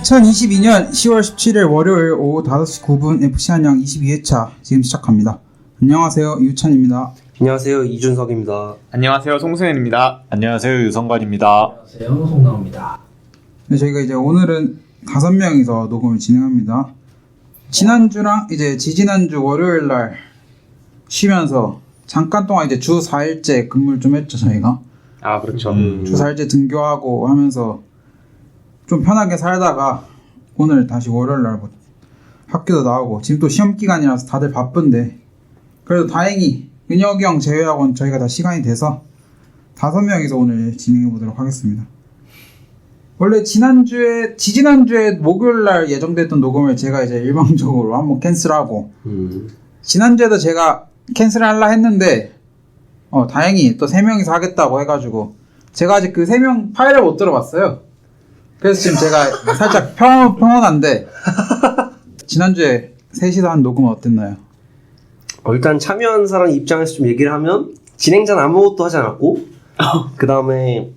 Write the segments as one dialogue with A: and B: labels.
A: 2022년 10월 17일 월요일 오후 5시 9분 FC 한양 22회차 지금 시작합니다. 안녕하세요, 유찬입니다.
B: 안녕하세요, 이준석입니다.
C: 안녕하세요, 송승현입니다.
D: 안녕하세요, 유성관입니다.
E: 안녕하세요, 송나옵니다.
A: 네, 저희가 이제 오늘은 5명이서 녹음을 진행합니다. 지난주랑 이제 지지난주 월요일 날 쉬면서 잠깐 동안 이제 주 4일째 근무를 좀 했죠, 저희가.
C: 아, 그렇죠.
A: 주 4일째 등교하고 하면서 좀 편하게 살다가 오늘 다시 월요일 날 학교도 나오고 지금 또 시험 기간이라서 다들 바쁜데 그래도 다행히 은혁이 형 제외하고는 저희가 다 시간이 돼서 5명이서 오늘 진행해 보도록 하겠습니다. 원래 지지난주에 목요일 날 예정됐던 녹음을 제가 이제 일방적으로 한번 캔슬하고 지난주에도 제가 캔슬하려 했는데 다행히 또 3명이서 하겠다고 해가지고 제가 아직 그 3명 파일을 못 들어봤어요. 그래서 지금 제가 살짝 평온한데 지난주에 셋이서 한 녹음은 어땠나요?
B: 일단 참여한 사람 입장에서 좀 얘기를 하면 진행자는 아무것도 하지 않았고 그 다음에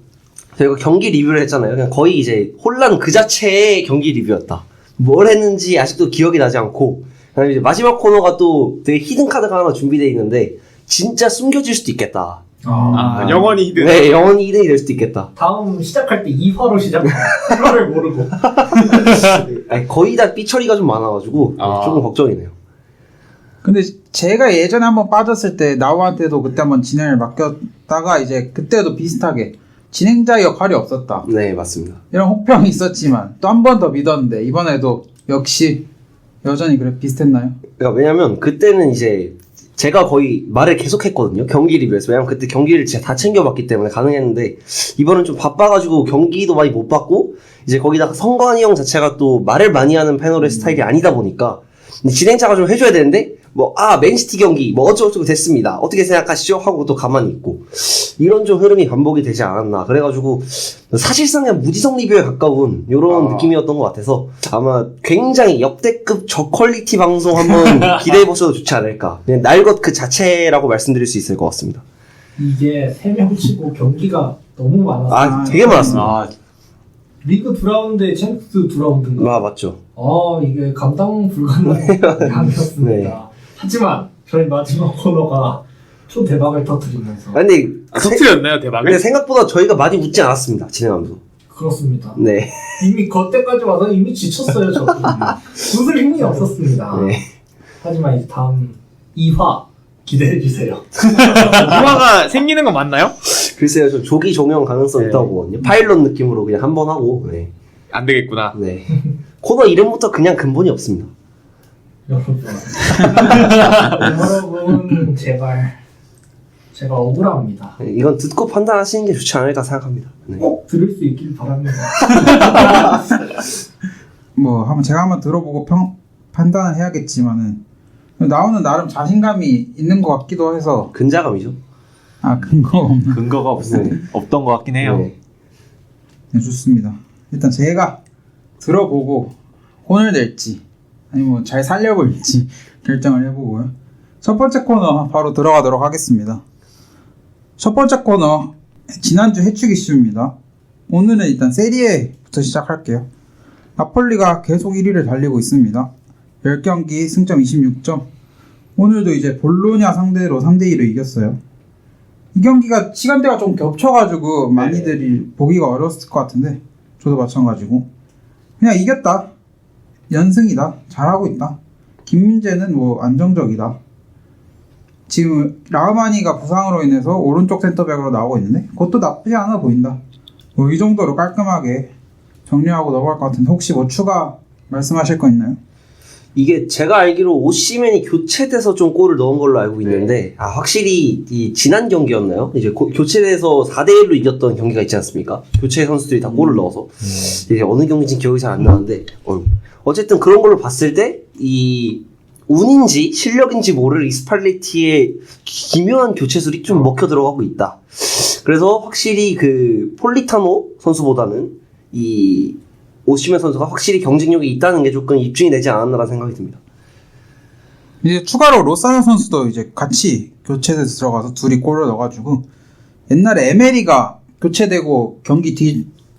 B: 저희가 경기 리뷰를 했잖아요. 그냥 거의 이제 혼란 그 자체의 경기 리뷰였다. 뭘 했는지 아직도 기억이 나지 않고 그다음에 이제 마지막 코너가 또 되게 히든 카드가 하나 준비되어 있는데 진짜 숨겨질 수도 있겠다.
C: 영원히 히든.
B: 네, 영원히 히든이 될 수도 있겠다.
E: 다음 시작할 때 2화로 시작해. 1화를 모르고.
B: 아니, 거의 다 삐처리가 좀 많아가지고 조금 걱정이네요.
A: 근데 제가 예전에 한번 빠졌을 때 나우한테도 그때 한번 진행을 맡겼다가 이제 그때도 비슷하게 진행자 역할이 없었다.
B: 네, 맞습니다.
A: 이런 혹평이 있었지만 또 한 번 더 믿었는데 이번에도 역시 여전히 그래 비슷했나요?
B: 그러니까 왜냐면 그때는 이제 제가 거의 말을 계속 했거든요. 경기 리뷰에서. 왜냐면 그때 경기를 진짜 다 챙겨봤기 때문에 가능했는데 이번은 좀 바빠가지고 경기도 많이 못 봤고 이제 거기다가 성관이 형 자체가 또 말을 많이 하는 패널의 스타일이 아니다 보니까 진행자가 좀 해줘야 되는데 맨시티 경기 어쩌고저쩌고 됐습니다. 어떻게 생각하시죠? 하고 또 가만히 있고 이런 좀 흐름이 반복이 되지 않았나. 그래가지고 사실상 그냥 무지성 리뷰에 가까운 이런 느낌이었던 것 같아서 아마 굉장히 역대급 저퀄리티 방송 한번 기대해보셔도 좋지 않을까. 그냥 날것 그 자체라고 말씀드릴 수 있을 것 같습니다.
E: 이게 3명 치고 경기가 너무 많았어요.
B: 되게 많았습니다.
E: 리그 2라운드에 챔스 2라운드인가?
B: 맞죠.
E: 이게 감당 불가능한 양이었습니다.
B: 네.
E: 하지만 저희 마지막 코너가 초대박을 터뜨리면서
B: 근데
C: 터트렸나요, 대박을?
B: 근데 생각보다 저희가 많이 웃지 않았습니다. 진행하면서.
E: 그렇습니다.
B: 네.
E: 이미 그때까지 와서 이미 지쳤어요. 저도 웃을 힘이 없었습니다.
B: 네.
E: 하지만 이제 다음 2화 기대해주세요.
C: 2화가 생기는 건 맞나요?
B: 글쎄요, 좀 조기 종영 가능성
C: 네.
B: 있다고 보거든요. 파일럿 느낌으로 그냥 한번 하고, 네.
C: 안 되겠구나.
B: 네. 코너 이름부터 그냥 근본이 없습니다.
E: 여러분 제발 제가 억울합니다.
B: 네, 이건 듣고 판단하시는 게 좋지 않을까 생각합니다. 네.
E: 꼭 들을 수 있길 바랍니다.
A: 제가 한번 들어보고 판단을 해야겠지만은 나오는 나름 자신감이 있는 것 같기도 해서
B: 근자감이죠.
A: 근거가 없나?
D: 근거가 없던 것 같긴 해요.
B: 네.
A: 네, 좋습니다. 일단 제가 들어보고 혼을 낼지 아니면 잘 살려볼지 결정을 해보고요. 첫 번째 코너 바로 들어가도록 하겠습니다. 첫 번째 코너 지난주 해축 이슈입니다. 오늘은 일단 세리에부터 시작할게요. 나폴리가 계속 1위를 달리고 있습니다. 10경기 승점 26점. 오늘도 이제 볼로냐 상대로 3대2로 이겼어요. 이 경기가 시간대가 좀 겹쳐가지고 많이들이 보기가 어려웠을 것 같은데 저도 마찬가지고 그냥 이겼다. 연승이다. 잘하고 있다. 김민재는 안정적이다. 지금 라흐마니가 부상으로 인해서 오른쪽 센터백으로 나오고 있는데 그것도 나쁘지 않아 보인다. 이 정도로 깔끔하게 정리하고 넘어갈 것 같은데 혹시 추가 말씀하실 거 있나요?
B: 이게 제가 알기로 오시맨이 교체돼서 좀 골을 넣은 걸로 알고 있는데 확실히 이 지난 경기였나요? 이제 교체돼서 4대1로 이겼던 경기가 있지 않습니까? 교체 선수들이 다 골을 넣어서 이제 어느 경기인지 기억이 잘 안 나는데 어쨌든 그런 걸로 봤을 때 이 운인지 실력인지 모를 이스팔레티의 기묘한 교체술이 좀 먹혀 들어가고 있다. 그래서 확실히 그 폴리타노 선수보다는 이 오시멘 선수가 확실히 경쟁력이 있다는 게 조금 입증이 되지 않았나라는 생각이 듭니다.
A: 이제 추가로 로사노 선수도 이제 같이 교체돼서 들어가서 둘이 골을 넣어가지고 옛날에 에메리가 교체되고 경기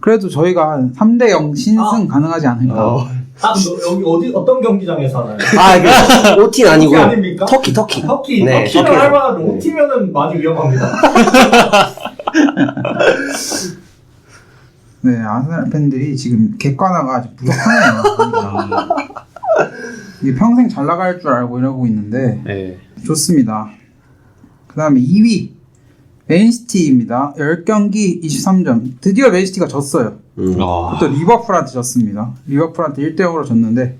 A: 그래도 저희가 한 3대0 신승 가능하지 않을까.
E: 여기 어떤 경기장에서 하나요?
B: 그 OT는 아니고
E: 터키 아닙니까?
B: 터키.
E: 터키는
B: 네, 터키에서.
E: 할만한데 OT면은 많이 위험합니다.
A: 네, 아스날 팬들이 지금 객관화가 아직 부족하네요. 이게 평생 잘 나갈 줄 알고 이러고 있는데
C: 네.
A: 좋습니다. 그 다음에 2위 맨시티입니다. 10경기 23점. 드디어 맨시티가 졌어요. 또 리버풀한테 졌습니다. 리버풀한테 1대0으로 졌는데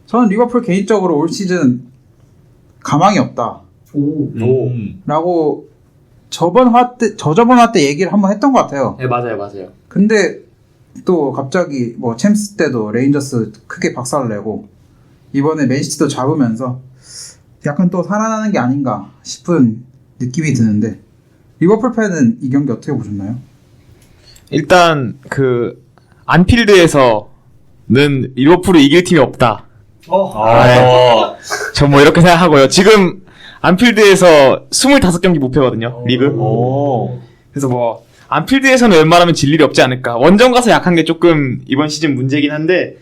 A: 저는 리버풀 개인적으로 올 시즌 가망이 없다 라고 저번 화 때 얘기를 한번 했던 것 같아요.
C: 네, 맞아요.
A: 근데 또 갑자기 뭐 챔스 때도 레인저스 크게 박살을 내고 이번에 맨시티도 잡으면서 약간 또 살아나는 게 아닌가 싶은 느낌이 드는데 리버풀 팬은 이 경기 어떻게 보셨나요?
C: 일단 그 안필드에서는 리버풀을 이길 팀이 없다. 저 뭐 이렇게 생각하고요. 지금 안필드에서 25경기 무패거든요. 리그. 그래서 뭐 안필드에서는 웬만하면 질 일이 없지 않을까. 원정 가서 약한 게 조금 이번 시즌 문제긴 한데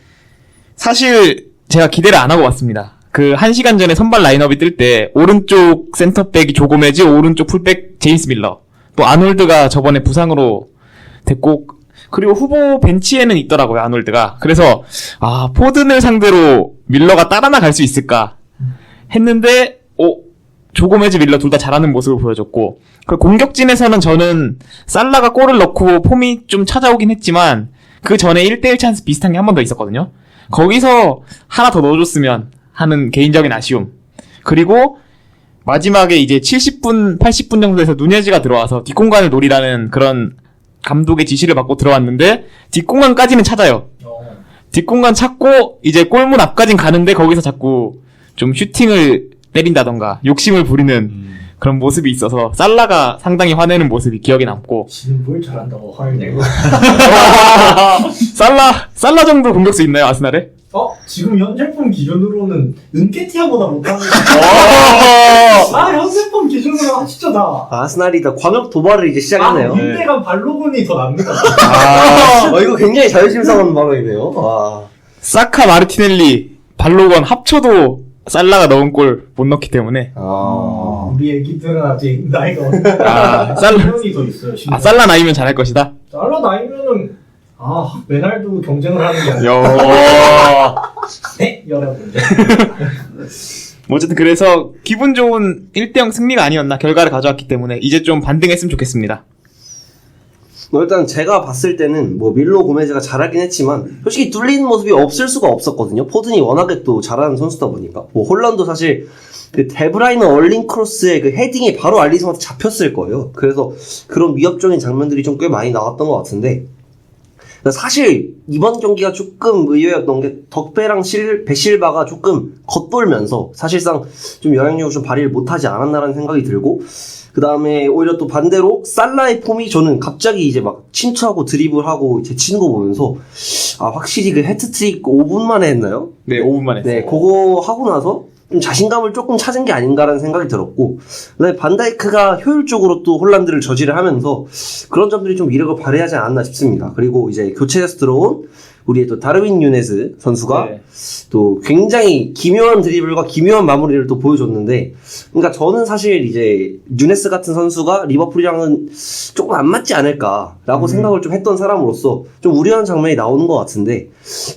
C: 사실 제가 기대를 안 하고 왔습니다. 그 1시간 전에 선발 라인업이 뜰 때 오른쪽 센터백이 조고메즈, 오른쪽 풀백 제임스 밀러, 또 아놀드가 저번에 부상으로 됐고, 그리고 후보 벤치에는 있더라고요, 아놀드가. 그래서 포든을 상대로 밀러가 따라 나갈 수 있을까 했는데 조고메즈, 밀러 둘 다 잘하는 모습을 보여줬고, 그리고 공격진에서는 저는 살라가 골을 넣고 폼이 좀 찾아오긴 했지만 그 전에 1대1 찬스 비슷한 게 한 번 더 있었거든요. 거기서 하나 더 넣어줬으면 하는 개인적인 아쉬움. 그리고 마지막에 이제 70분, 80분 정도에서 누네즈가 들어와서 뒷공간을 노리라는 그런 감독의 지시를 받고 들어왔는데 뒷공간까지는 찾아요. 뒷공간 찾고 이제 골문 앞까진 가는데 거기서 자꾸 좀 슈팅을 때린다던가 욕심을 부리는 그런 모습이 있어서 살라가 상당히 화내는 모습이 기억에 남고.
E: 지금 뭘 잘한다고 화를 내고.
C: 살라 정도 공격수 있나요, 아스날에?
E: 지금 현재품 기준으로는 은케티아보다 못합니다. 현재품 기준으로 진짜 나.
B: 아스날이 다 광역 도발을 이제 시작했네요.
E: 인대간 발로군이 더 납니다.
B: 이거 굉장히 자존심 상하는 발언이네요.
C: 사카, 마르티넬리, 발로건 합쳐도 살라가 넣은 골 못 넣기 때문에.
E: 우리 애기들은 아직 나이가 어린데.
C: 살라-
E: 더 있어요.
C: 살라 나이면 잘할 것이다.
E: 살라 나이면은 메날도 경쟁을 하는 게 아니라. 네, 여러분.
C: 어쨌든 그래서 기분 좋은 1대0 승리가 아니었나, 결과를 가져왔기 때문에 이제 좀 반등했으면 좋겠습니다.
B: 일단 제가 봤을 때는 뭐 밀로 고메즈가 잘하긴 했지만 솔직히 뚫리는 모습이 없을 수가 없었거든요. 포든이 워낙에 또 잘하는 선수다 보니까. 뭐 홀란도 사실 그 데브라이너 얼링 크로스의 그 헤딩이 바로 알리송한테 잡혔을 거예요. 그래서 그런 위협적인 장면들이 좀 꽤 많이 나왔던 것 같은데, 사실 이번 경기가 조금 의외였던 게 덕배랑 베실바가 조금 겉돌면서 사실상 좀 영향력을 좀 발휘를 못하지 않았나라는 생각이 들고, 그 다음에 오히려 또 반대로 살라의 폼이 저는 갑자기 이제 막 침투하고 드리블하고 제치는 거 보면서 확실히 그 해트트릭 5분 만에 했나요?
C: 네, 5분 만에 했어요.
B: 네, 그거 하고 나서 좀 자신감을 조금 찾은 게 아닌가라는 생각이 들었고, 그다음에 반다이크가 효율적으로 또 홀란드를 저지를 하면서 그런 점들이 좀 위력을 발휘하지 않았나 싶습니다. 그리고 이제 교체해서 들어온 우리의 또 다르윈 누네즈 선수가 또 굉장히 기묘한 드리블과 기묘한 마무리를 또 보여줬는데, 그러니까 저는 사실 이제 누네스 같은 선수가 리버풀이랑은 조금 안 맞지 않을까라고 생각을 좀 했던 사람으로서 좀 우려한 장면이 나오는 것 같은데,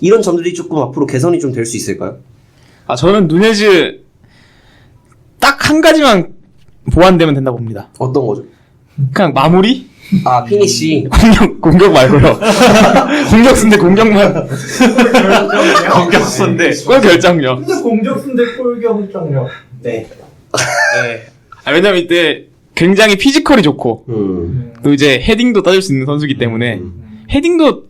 B: 이런 점들이 조금 앞으로 개선이 좀 될 수 있을까요?
C: 저는 누네즈 딱 한 가지만 보완되면 된다 봅니다.
B: 어떤 거죠?
C: 그냥 마무리?
B: 피니시.
C: 공격 말고요. 공격수인데 공격만. 공격수인데 골 결정력.
E: 근데 공격수인데 골 결정력. 네.
C: 왜냐면 이때 굉장히 피지컬이 좋고 또 이제 헤딩도 따줄 수 있는 선수이기 때문에 헤딩도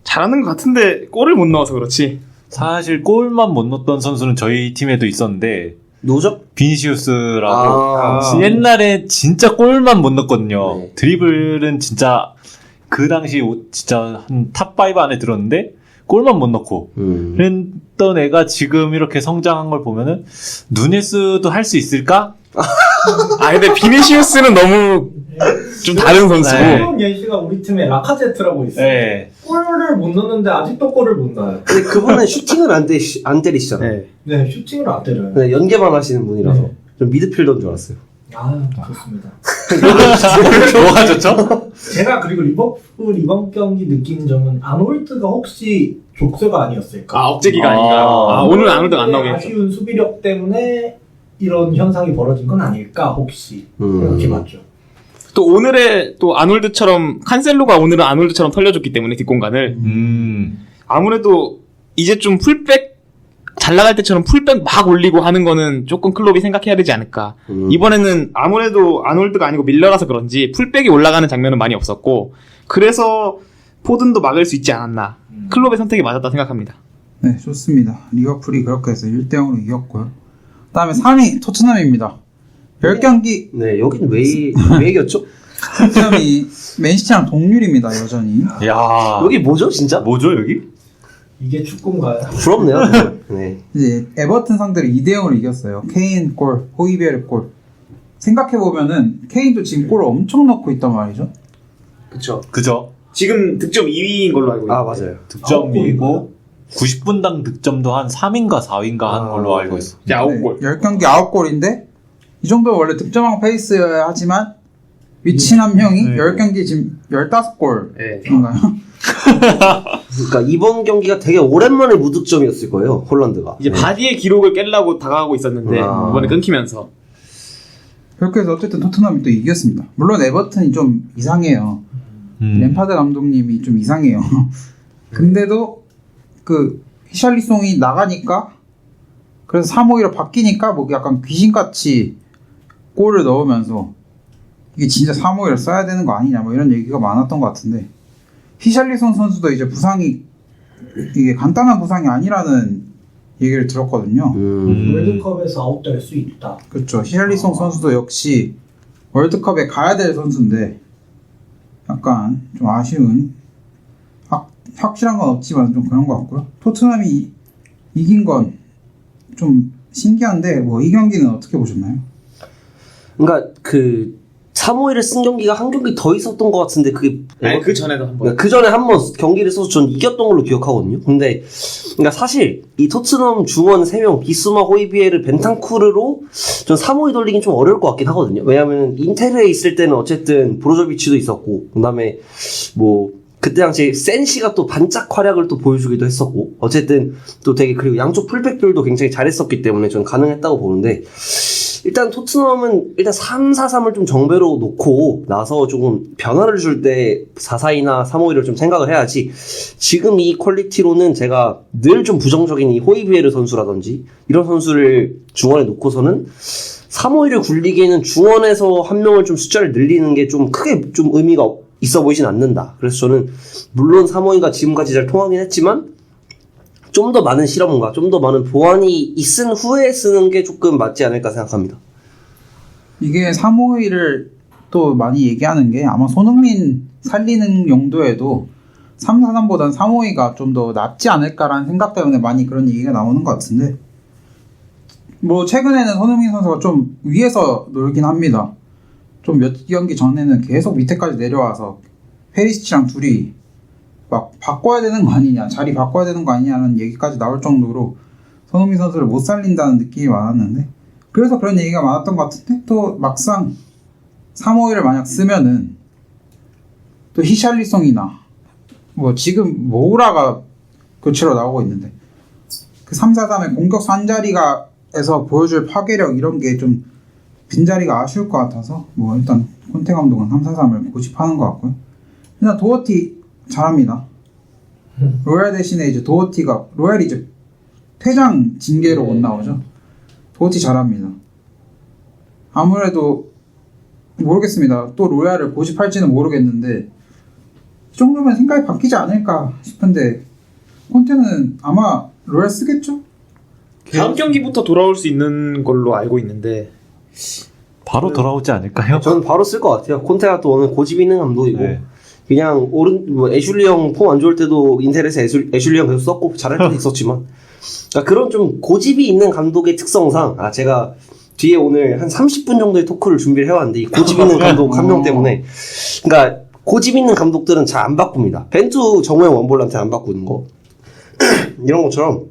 C: 잘하는 것 같은데 골을 못 넣어서 그렇지.
D: 사실 골만 못 넣었던 선수는 저희 팀에도 있었는데,
B: 누구죠?
D: 비니시우스라고. 옛날에 진짜 골만 못 넣었거든요.
B: 네.
D: 드리블은 진짜 그 당시 진짜 한 탑5 안에 들었는데 골만 못 넣고 그랬던 애가 지금 이렇게 성장한 걸 보면은 누네스도 할 수 있을까?
C: 근데 비니시우스는 너무 좀 다른 선수고.
D: 네.
E: 새로운 예시가 우리 팀에 라카제트라고 있어요.
D: 네.
E: 골을 못 넣는데 아직도 골을 못 넣어요.
B: 근데 그분은 슈팅을 안 때리시잖아요.
C: 네.
E: 네, 슈팅을 안 때려요.
B: 네, 연계만 하시는 분이라서
E: 네.
B: 좀 미드필더인 줄 알았어요.
E: 아, 좋습니다.
D: 뭐가 좋죠?
E: 제가 그리고 리버풀 이번 경기 느낀 점은 아놀드가 혹시 족쇄가 아니었을까?
C: 아, 억제기가 아닌가. 아, 오늘 아놀드가 안 나오게 했죠.
E: 아쉬운 수비력 때문에 이런 현상이 벌어진 건 아닐까 혹시 그렇게 봤죠.
C: 또 오늘의 또 아놀드처럼 칸셀로가 오늘은 아놀드처럼 털려줬기 때문에 뒷공간을 아무래도 이제 좀 풀백 잘 나갈 때처럼 풀백 막 올리고 하는 거는 조금 클롭이 생각해야 되지 않을까. 이번에는 아무래도 아놀드가 아니고 밀러라서 그런지 풀백이 올라가는 장면은 많이 없었고 그래서 포든도 막을 수 있지 않았나. 클롭의 선택이 맞았다 생각합니다.
A: 네, 좋습니다. 리버풀이 그렇게 해서 1대0으로 이겼고요. 그다음에 3위 토트넘입니다. 10경기
B: 네, 여긴 왜 이겼죠?
A: 승점이 맨시티랑 동률입니다. 여전히.
D: 야
B: 여기 뭐죠, 진짜?
D: 뭐죠 여기?
E: 이게 축구인가요?
B: 부럽네요. 네.
A: 이제 에버튼 상대로 2대0으로 이겼어요. 케인 골, 호이비에르 골. 생각해보면은 케인도 지금 골을 엄청 넣고 있단 말이죠.
C: 그쵸.
D: 그죠?
C: 지금 득점 2위인 걸로 알고 있는데.
B: 아, 맞아요.
D: 득점이고 90분당 득점도 한 3인가 4인가 하는 걸로 알고 있어.
C: 이제 9골.
A: 10경기 9골인데 이 정도면 원래 득점왕 페이스여야 하지만 위친 한 명이 10경기 지금 15골인가요?
B: 그러니까 이번 경기가 되게 오랜만에 무득점이었을 거예요, 홀란드가.
C: 이제 바디의 기록을 깨려고 다가가고 있었는데 이번에 끊기면서.
A: 그렇게 해서 어쨌든 토트넘이 또 이겼습니다. 물론 에버튼이 좀 이상해요. 램파드 감독님이 좀 이상해요. 근데도 그 히샬리송이 나가니까 그래서 3-5-2로 바뀌니까 뭐 약간 귀신같이 골을 넣으면서 이게 진짜 3-5-2를 써야 되는 거 아니냐 뭐 이런 얘기가 많았던 것 같은데 히샬리송 선수도 이제 부상이 이게 간단한 부상이 아니라는 얘기를 들었거든요.
E: 월드컵에서 아웃될 수 있다.
A: 그렇죠. 히샬리송 선수도 역시 월드컵에 가야 될 선수인데 약간 좀 아쉬운 확실한 건 없지만 좀 그런 것 같고요. 토트넘이 이긴 건 좀 신기한데 뭐 이 경기는 어떻게 보셨나요?
B: 그러니까 그 3-5-1을 쓴 경기가 한 경기 더 있었던 것 같은데 그게
C: 아니, 그 전에도 한 번.
B: 그 전에 한 번 경기를 써서 전 이겼던 걸로 기억하거든요. 근데 그러니까 사실 이 토트넘 중원 3명 비수마, 호이비에르, 벤탄쿠르로 전 3-5-2 돌리긴 좀 어려울 것 같긴 하거든요. 왜냐하면 인테르에 있을 때는 어쨌든 브로조비치도 있었고 그다음에 뭐 그때 당시 센시가 또 반짝 활약을 또 보여주기도 했었고 어쨌든 또 되게 그리고 양쪽 풀백들도 굉장히 잘했었기 때문에 저는 가능했다고 보는데 일단 토트넘은 일단 3-4-3을 좀 정배로 놓고 나서 조금 변화를 줄 때 4-4-2나 3-5-1을 좀 생각을 해야지 지금 이 퀄리티로는 제가 늘 좀 부정적인 이 호이비에르 선수라든지 이런 선수를 중원에 놓고서는 3-5-1을 굴리기에는 중원에서 한 명을 좀 숫자를 늘리는 게 좀 크게 좀 의미가 있어 보이진 않는다. 그래서 저는 물론 3-5-2가 지금까지 잘 통하긴 했지만 좀 더 많은 실험과 좀 더 많은 보완이 있은 후에 쓰는 게 조금 맞지 않을까 생각합니다.
A: 이게 3-5-2를 또 많이 얘기하는 게 아마 손흥민 살리는 용도에도 3-4-3보다는 3-5-2가 좀 더 낫지 않을까라는 생각 때문에 많이 그런 얘기가 나오는 것 같은데 뭐 최근에는 손흥민 선수가 좀 위에서 놀긴 합니다. 좀 몇 경기 전에는 계속 밑에까지 내려와서 페리시치랑 둘이 막 바꿔야 되는 거 아니냐, 자리 바꿔야 되는 거 아니냐는 얘기까지 나올 정도로 손흥민 선수를 못 살린다는 느낌이 많았는데 그래서 그런 얘기가 많았던 것 같은데 또 막상 3-5-1을 만약 쓰면은 또 히샬리송이나 뭐 지금 모우라가 교체로 나오고 있는데 그 3-4-3의 공격수 한 자리가에서 보여줄 파괴력 이런 게 좀 빈자리가 아쉬울 것 같아서 뭐 일단 콘테 감독은 3-4-3을 고집하는 것 같고요. 일단 도어티 잘합니다. 로얄 대신에 이제 도어티가 로얄이 이제 퇴장 징계로 못 나오죠. 도어티 잘합니다. 아무래도 모르겠습니다. 또 로얄을 고집할지는 모르겠는데 이 정도면 생각이 바뀌지 않을까 싶은데 콘테는 아마 로얄 쓰겠죠?
C: 다음 경기부터 돌아올 수 있는 걸로 알고 있는데
D: 바로 돌아오지 않을까요?
B: 저는 바로 쓸 것 같아요. 콘테가 또 오늘 고집 있는 감독이고
D: 네.
B: 그냥 뭐 애슐리 형 폼 안 좋을 때도 인텔에서 애슐리 형 계속 썼고 잘할 때도 있었지만 그러니까 그런 좀 고집이 있는 감독의 특성상 제가 뒤에 오늘 한 30분 정도의 토크를 준비를 해왔는데 이 고집 있는 감독 한 명 때문에 그러니까 고집 있는 감독들은 잘 안 바꿉니다. 벤투 정우영 원볼한테 안 바꾸는 거 이런 것처럼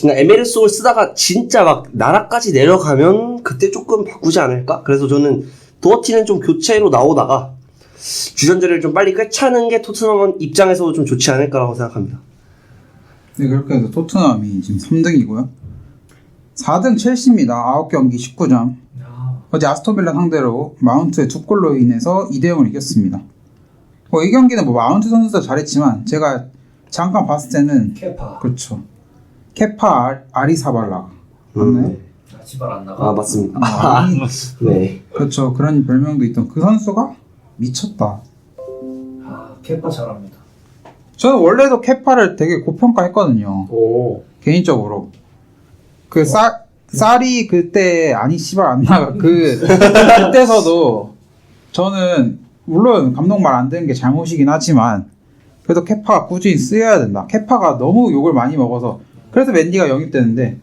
B: 그러니까 에메르송을 쓰다가 진짜 막 나라까지 내려가면 그때 조금 바꾸지 않을까? 그래서 저는 도어티는 좀 교체로 나오다가 주전자를 좀 빨리 꿰차는 게 토트넘 입장에서도 좀 좋지 않을까라고 생각합니다.
A: 네, 그렇게 해서 토트넘이 지금 3등이고요. 4등 첼시입니다. 9경기 19점.
E: 야,
A: 어제 아스톤빌라 상대로 마운트의 2골로 인해서 2대0을 이겼습니다. 이 경기는 뭐 마운트 선수도 잘했지만 제가 잠깐 봤을 때는
E: 케파.
A: 그렇죠. 케파 아리사발라 맞나요?
E: 아, 지발 안 나가.
B: 아 맞습니다.
A: 아니,
B: 네.
A: 그렇죠. 그런 별명도 있던 그 선수가 미쳤다.
E: 아, 케파 잘합니다.
A: 저는 원래도 케파를 되게 고평가했거든요.
B: 오.
A: 개인적으로. 쌀이 그때 아니 씨발 안 나가 그때서도 저는 물론 감독 말 안 듣는 게 잘못이긴 하지만 그래도 케파가 꾸준히 쓰여야 된다. 케파가 너무 욕을 많이 먹어서 그래서 맨디가 영입되는데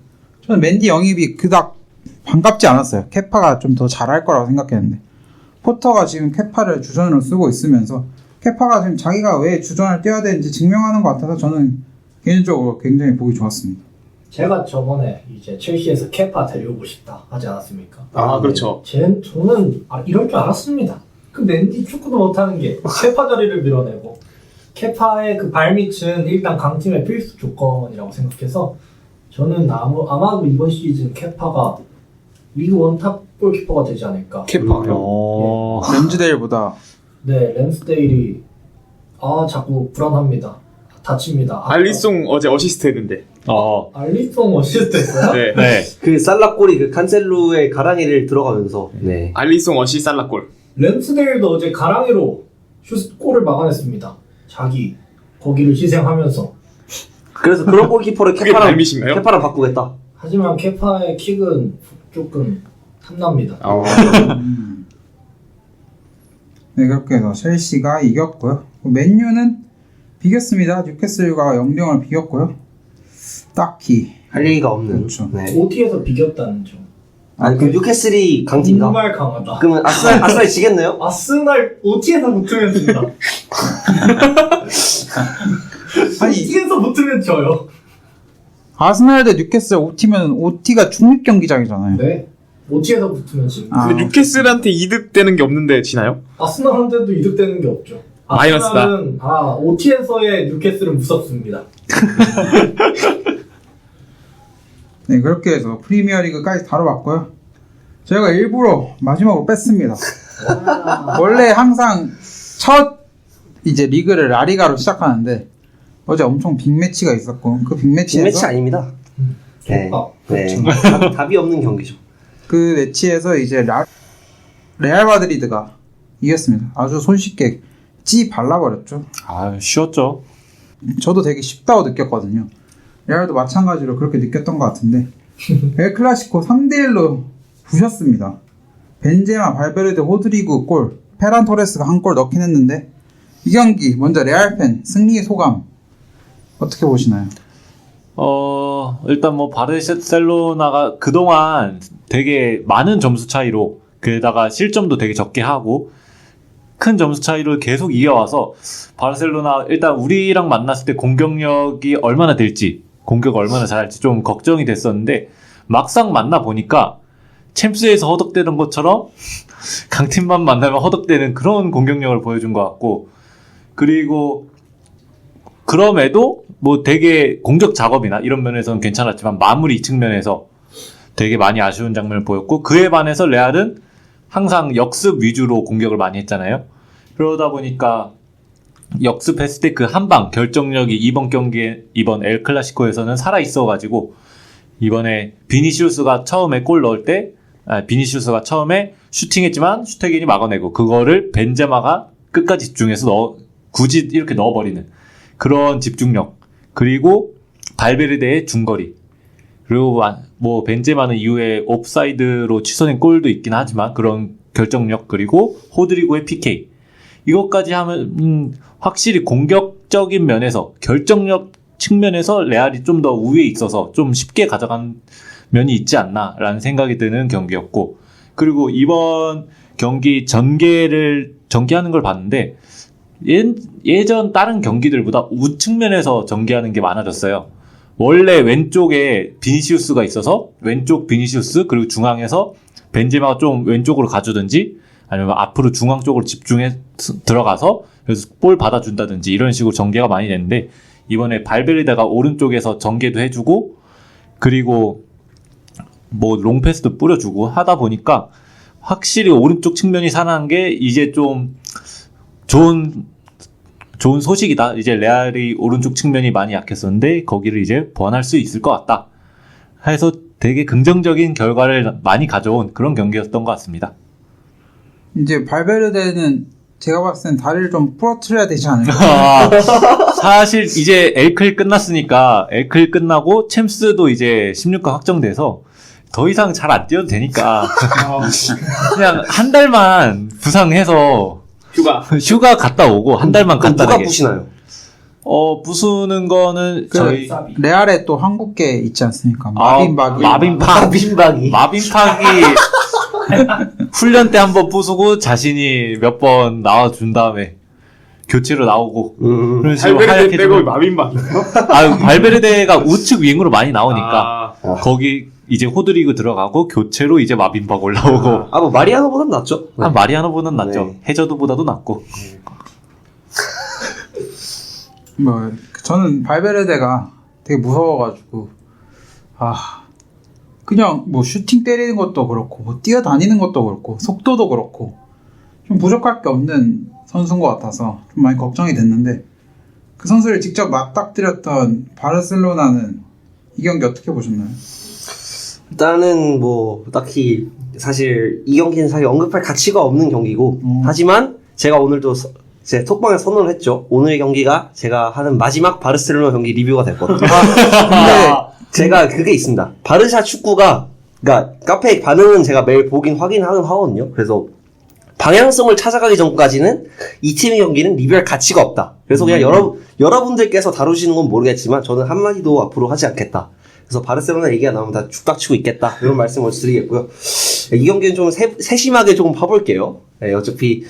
A: 저는 맨디 영입이 그닥 반갑지 않았어요. 케파가 좀 더 잘할 거라고 생각했는데 포터가 지금 케파를 주전으로 쓰고 있으면서 케파가 지금 자기가 왜 주전을 뛰어야 되는지 증명하는 것 같아서 저는 개인적으로 굉장히 보기 좋았습니다.
E: 제가 저번에 이제 첼시에서 케파 데려오고 싶다 하지 않았습니까?
C: 아, 그렇죠.
E: 저는 이럴 줄 알았습니다. 그 맨디 축구도 못하는 게 케파 자리를 밀어내고 케파의 그 발밑은 일단 강팀의 필수 조건이라고 생각해서 저는 아마도 이번 시즌 케파가 리그 원탑 골키퍼가 되지 않을까.
C: 케파요.
A: 램즈데일보다
E: 네, 램스데일이 자꾸 불안합니다. 다칩니다.
C: 알리송 어제 어시스트 했는데.
E: 알리송 어시스트 했어요?
C: 네.
D: 네.
B: 그 살라골이 그 칸셀루의 가랑이를 들어가면서 네.
C: 알리송 어시 살라골.
E: 램스데일도 어제 가랑이로 골을 막아냈습니다. 자기 거기를 희생하면서.
B: 그래서 그런 골키퍼를
C: 그게 발밑인가요?
B: 케파랑 바꾸겠다.
E: 하지만 케파의 킥은 조금 탐납니다.
A: 네, 그렇게 해서 첼시가 이겼고요. 맨유는 비겼습니다. 뉴캐슬과 0-0을 비겼고요. 딱히
B: 할 얘기가 없는.
A: 그렇죠.
B: 네.
E: OT에서 비겼다는 점.
B: 아니 그 뉴캐슬이 강팀이다.
E: 정말 강하다.
B: 그러면 아스날이 지겠네요?
E: 아스날 OT에서 붙으면 진다.
A: 아니
E: OT에서 붙으면 져요.
A: 아스날 대 뉴캐슬 OT면 OT가 중립 경기장이잖아요.
E: 네. OT에서 붙으면 집니다.
C: 근데 뉴캐슬한테 이득되는 게 없는데 지나요?
E: 아스날한테도 이득되는 게 없죠.
C: 마이너스다.
E: 아스날은 OT에서의 뉴캐슬은 무섭습니다.
A: 네, 그렇게 해서 프리미어리그까지 다뤄봤고요. 저희가 일부러 마지막으로 뺐습니다. 원래 항상 첫 이제 리그를 라리가로 시작하는데 어제 엄청 빅매치가 있었고 그 빅매치에서
B: 빅매치 아닙니다. 네. 네. 답이 없는 경기죠.
A: 그 매치에서 이제 레알 마드리드가 이겼습니다. 아주 손쉽게 찌 발라버렸죠.
D: 쉬웠죠.
A: 저도 되게 쉽다고 느꼈거든요. 레알도 마찬가지로 그렇게 느꼈던 것 같은데 엘 클라시코 3대1로 부셨습니다. 벤제마, 발베르데, 호드리구 골, 페란 토레스가 한 골 넣긴 했는데 이 경기 먼저 레알 팬 승리의 소감 어떻게 보시나요?
D: 일단 뭐 바르셀로나가 그동안 되게 많은 점수 차이로 게다가 실점도 되게 적게 하고 큰 점수 차이로 계속 이겨와서 바르셀로나 일단 우리랑 만났을 때 공격력이 얼마나 될지 공격 얼마나 잘할지 좀 걱정이 됐었는데 막상 만나보니까 챔스에서 허덕대는 것처럼 강팀만 만나면 허덕대는 그런 공격력을 보여준 것 같고 그리고 그럼에도 뭐 되게 공격 작업이나 이런 면에서는 괜찮았지만 마무리 측면에서 되게 많이 아쉬운 장면을 보였고 그에 반해서 레알은 항상 역습 위주로 공격을 많이 했잖아요. 그러다 보니까 역습했을 때 그 한방 결정력이 이번 경기에 이번 엘 클라시코에서는 살아있어가지고 이번에 비니시우스가 처음에 골 넣을 때 비니시우스가 처음에 슈팅했지만 슈테긴이 막아내고 그거를 벤제마가 끝까지 집중해서 굳이 이렇게 넣어버리는 그런 집중력 그리고 발베르데의 중거리 그리고 뭐 벤제마는 이후에 옵사이드로 취소된 골도 있긴 하지만 그런 결정력 그리고 호드리고의 PK 이것까지 하면 확실히 공격적인 면에서 결정력 측면에서 레알이 좀 더 우위에 있어서 좀 쉽게 가져간 면이 있지 않나라는 생각이 드는 경기였고, 그리고 이번 경기 전개하는 걸 봤는데 예전 다른 경기들보다 우측면에서 전개하는 게 많아졌어요. 원래 왼쪽에 비니시우스가 있어서 왼쪽 비니시우스, 그리고 중앙에서 벤제마가 좀 왼쪽으로 가주든지 아니면 앞으로 중앙 쪽으로 집중해 들어가서 그래서 볼 받아준다든지 이런 식으로 전개가 많이 됐는데, 이번에 발베르데가 오른쪽에서 전개도 해주고 그리고 뭐 롱패스도 뿌려주고 하다 보니까 확실히 오른쪽 측면이 살아난 게 이제 좀 좋은 소식이다. 이제 레알이 오른쪽 측면이 많이 약했었는데 거기를 이제 보완할 수 있을 것 같다 해서 되게 긍정적인 결과를 많이 가져온 그런 경기였던 것 같습니다.
A: 이제 발베르데는 제가 봤을 땐 다리를 좀 부러뜨려야 되지 않을까.
D: 사실 이제 엘클 끝났으니까, 엘클 끝나고 챔스도 이제 16강 확정돼서 더 이상 잘 안 뛰어도 되니까 그냥 한 달만 부상해서 휴가 갔다 오고 한 달만
B: 그럼 누가
D: 간단하게.
B: 부시나요?
D: 부수는 거는 저희
A: 레알에 또 한국계 있지 않습니까?
D: 마빈박이 훈련 때 한번 부수고 자신이 몇 번 나와준 다음에 교체로 나오고 그런 식으로
C: 발베르데 빼고
D: 하얗게
C: 마빈박.
D: 발베르데가 우측 윙으로 많이 나오니까 거기 이제 호드리그 들어가고 교체로 이제 마빈박 올라오고
B: 뭐 마리아노보단 낫죠.
D: 한 마리아노보다는 낫죠.
B: 네.
D: 해저드보다도 낫고.
A: 뭐 저는 발베르데가 되게 무서워가지고 그냥 뭐 슈팅 때리는 것도 그렇고 뭐 뛰어다니는 것도 그렇고 속도도 그렇고 좀 부족할 게 없는 선수인 것 같아서 좀 많이 걱정이 됐는데, 그 선수를 직접 맞닥뜨렸던 바르셀로나는 이 경기 어떻게 보셨나요?
B: 일단은 뭐 딱히 사실 이 경기는 사실 언급할 가치가 없는 경기고, 하지만 제가 오늘도 제 톡방에 선언을 했죠. 오늘의 경기가 제가 하는 마지막 바르셀로나 경기 리뷰가 됐거든요. 근데 제가 그게 있습니다. 바르샤 축구가, 그러니까 카페 반응은 제가 매일 보긴 하거든요. 그래서 방향성을 찾아가기 전까지는 이 팀의 경기는 리뷰할 가치가 없다. 그래서 그냥 여러분들께서 다루시는 건 모르겠지만 저는 한마디도 앞으로 하지 않겠다. 그래서 바르셀로나 얘기가 나오면 다 죽닥치고 있겠다. 이런 말씀을 드리겠고요. 이 경기는 좀 세심하게 조금 봐볼게요. 네, 어차피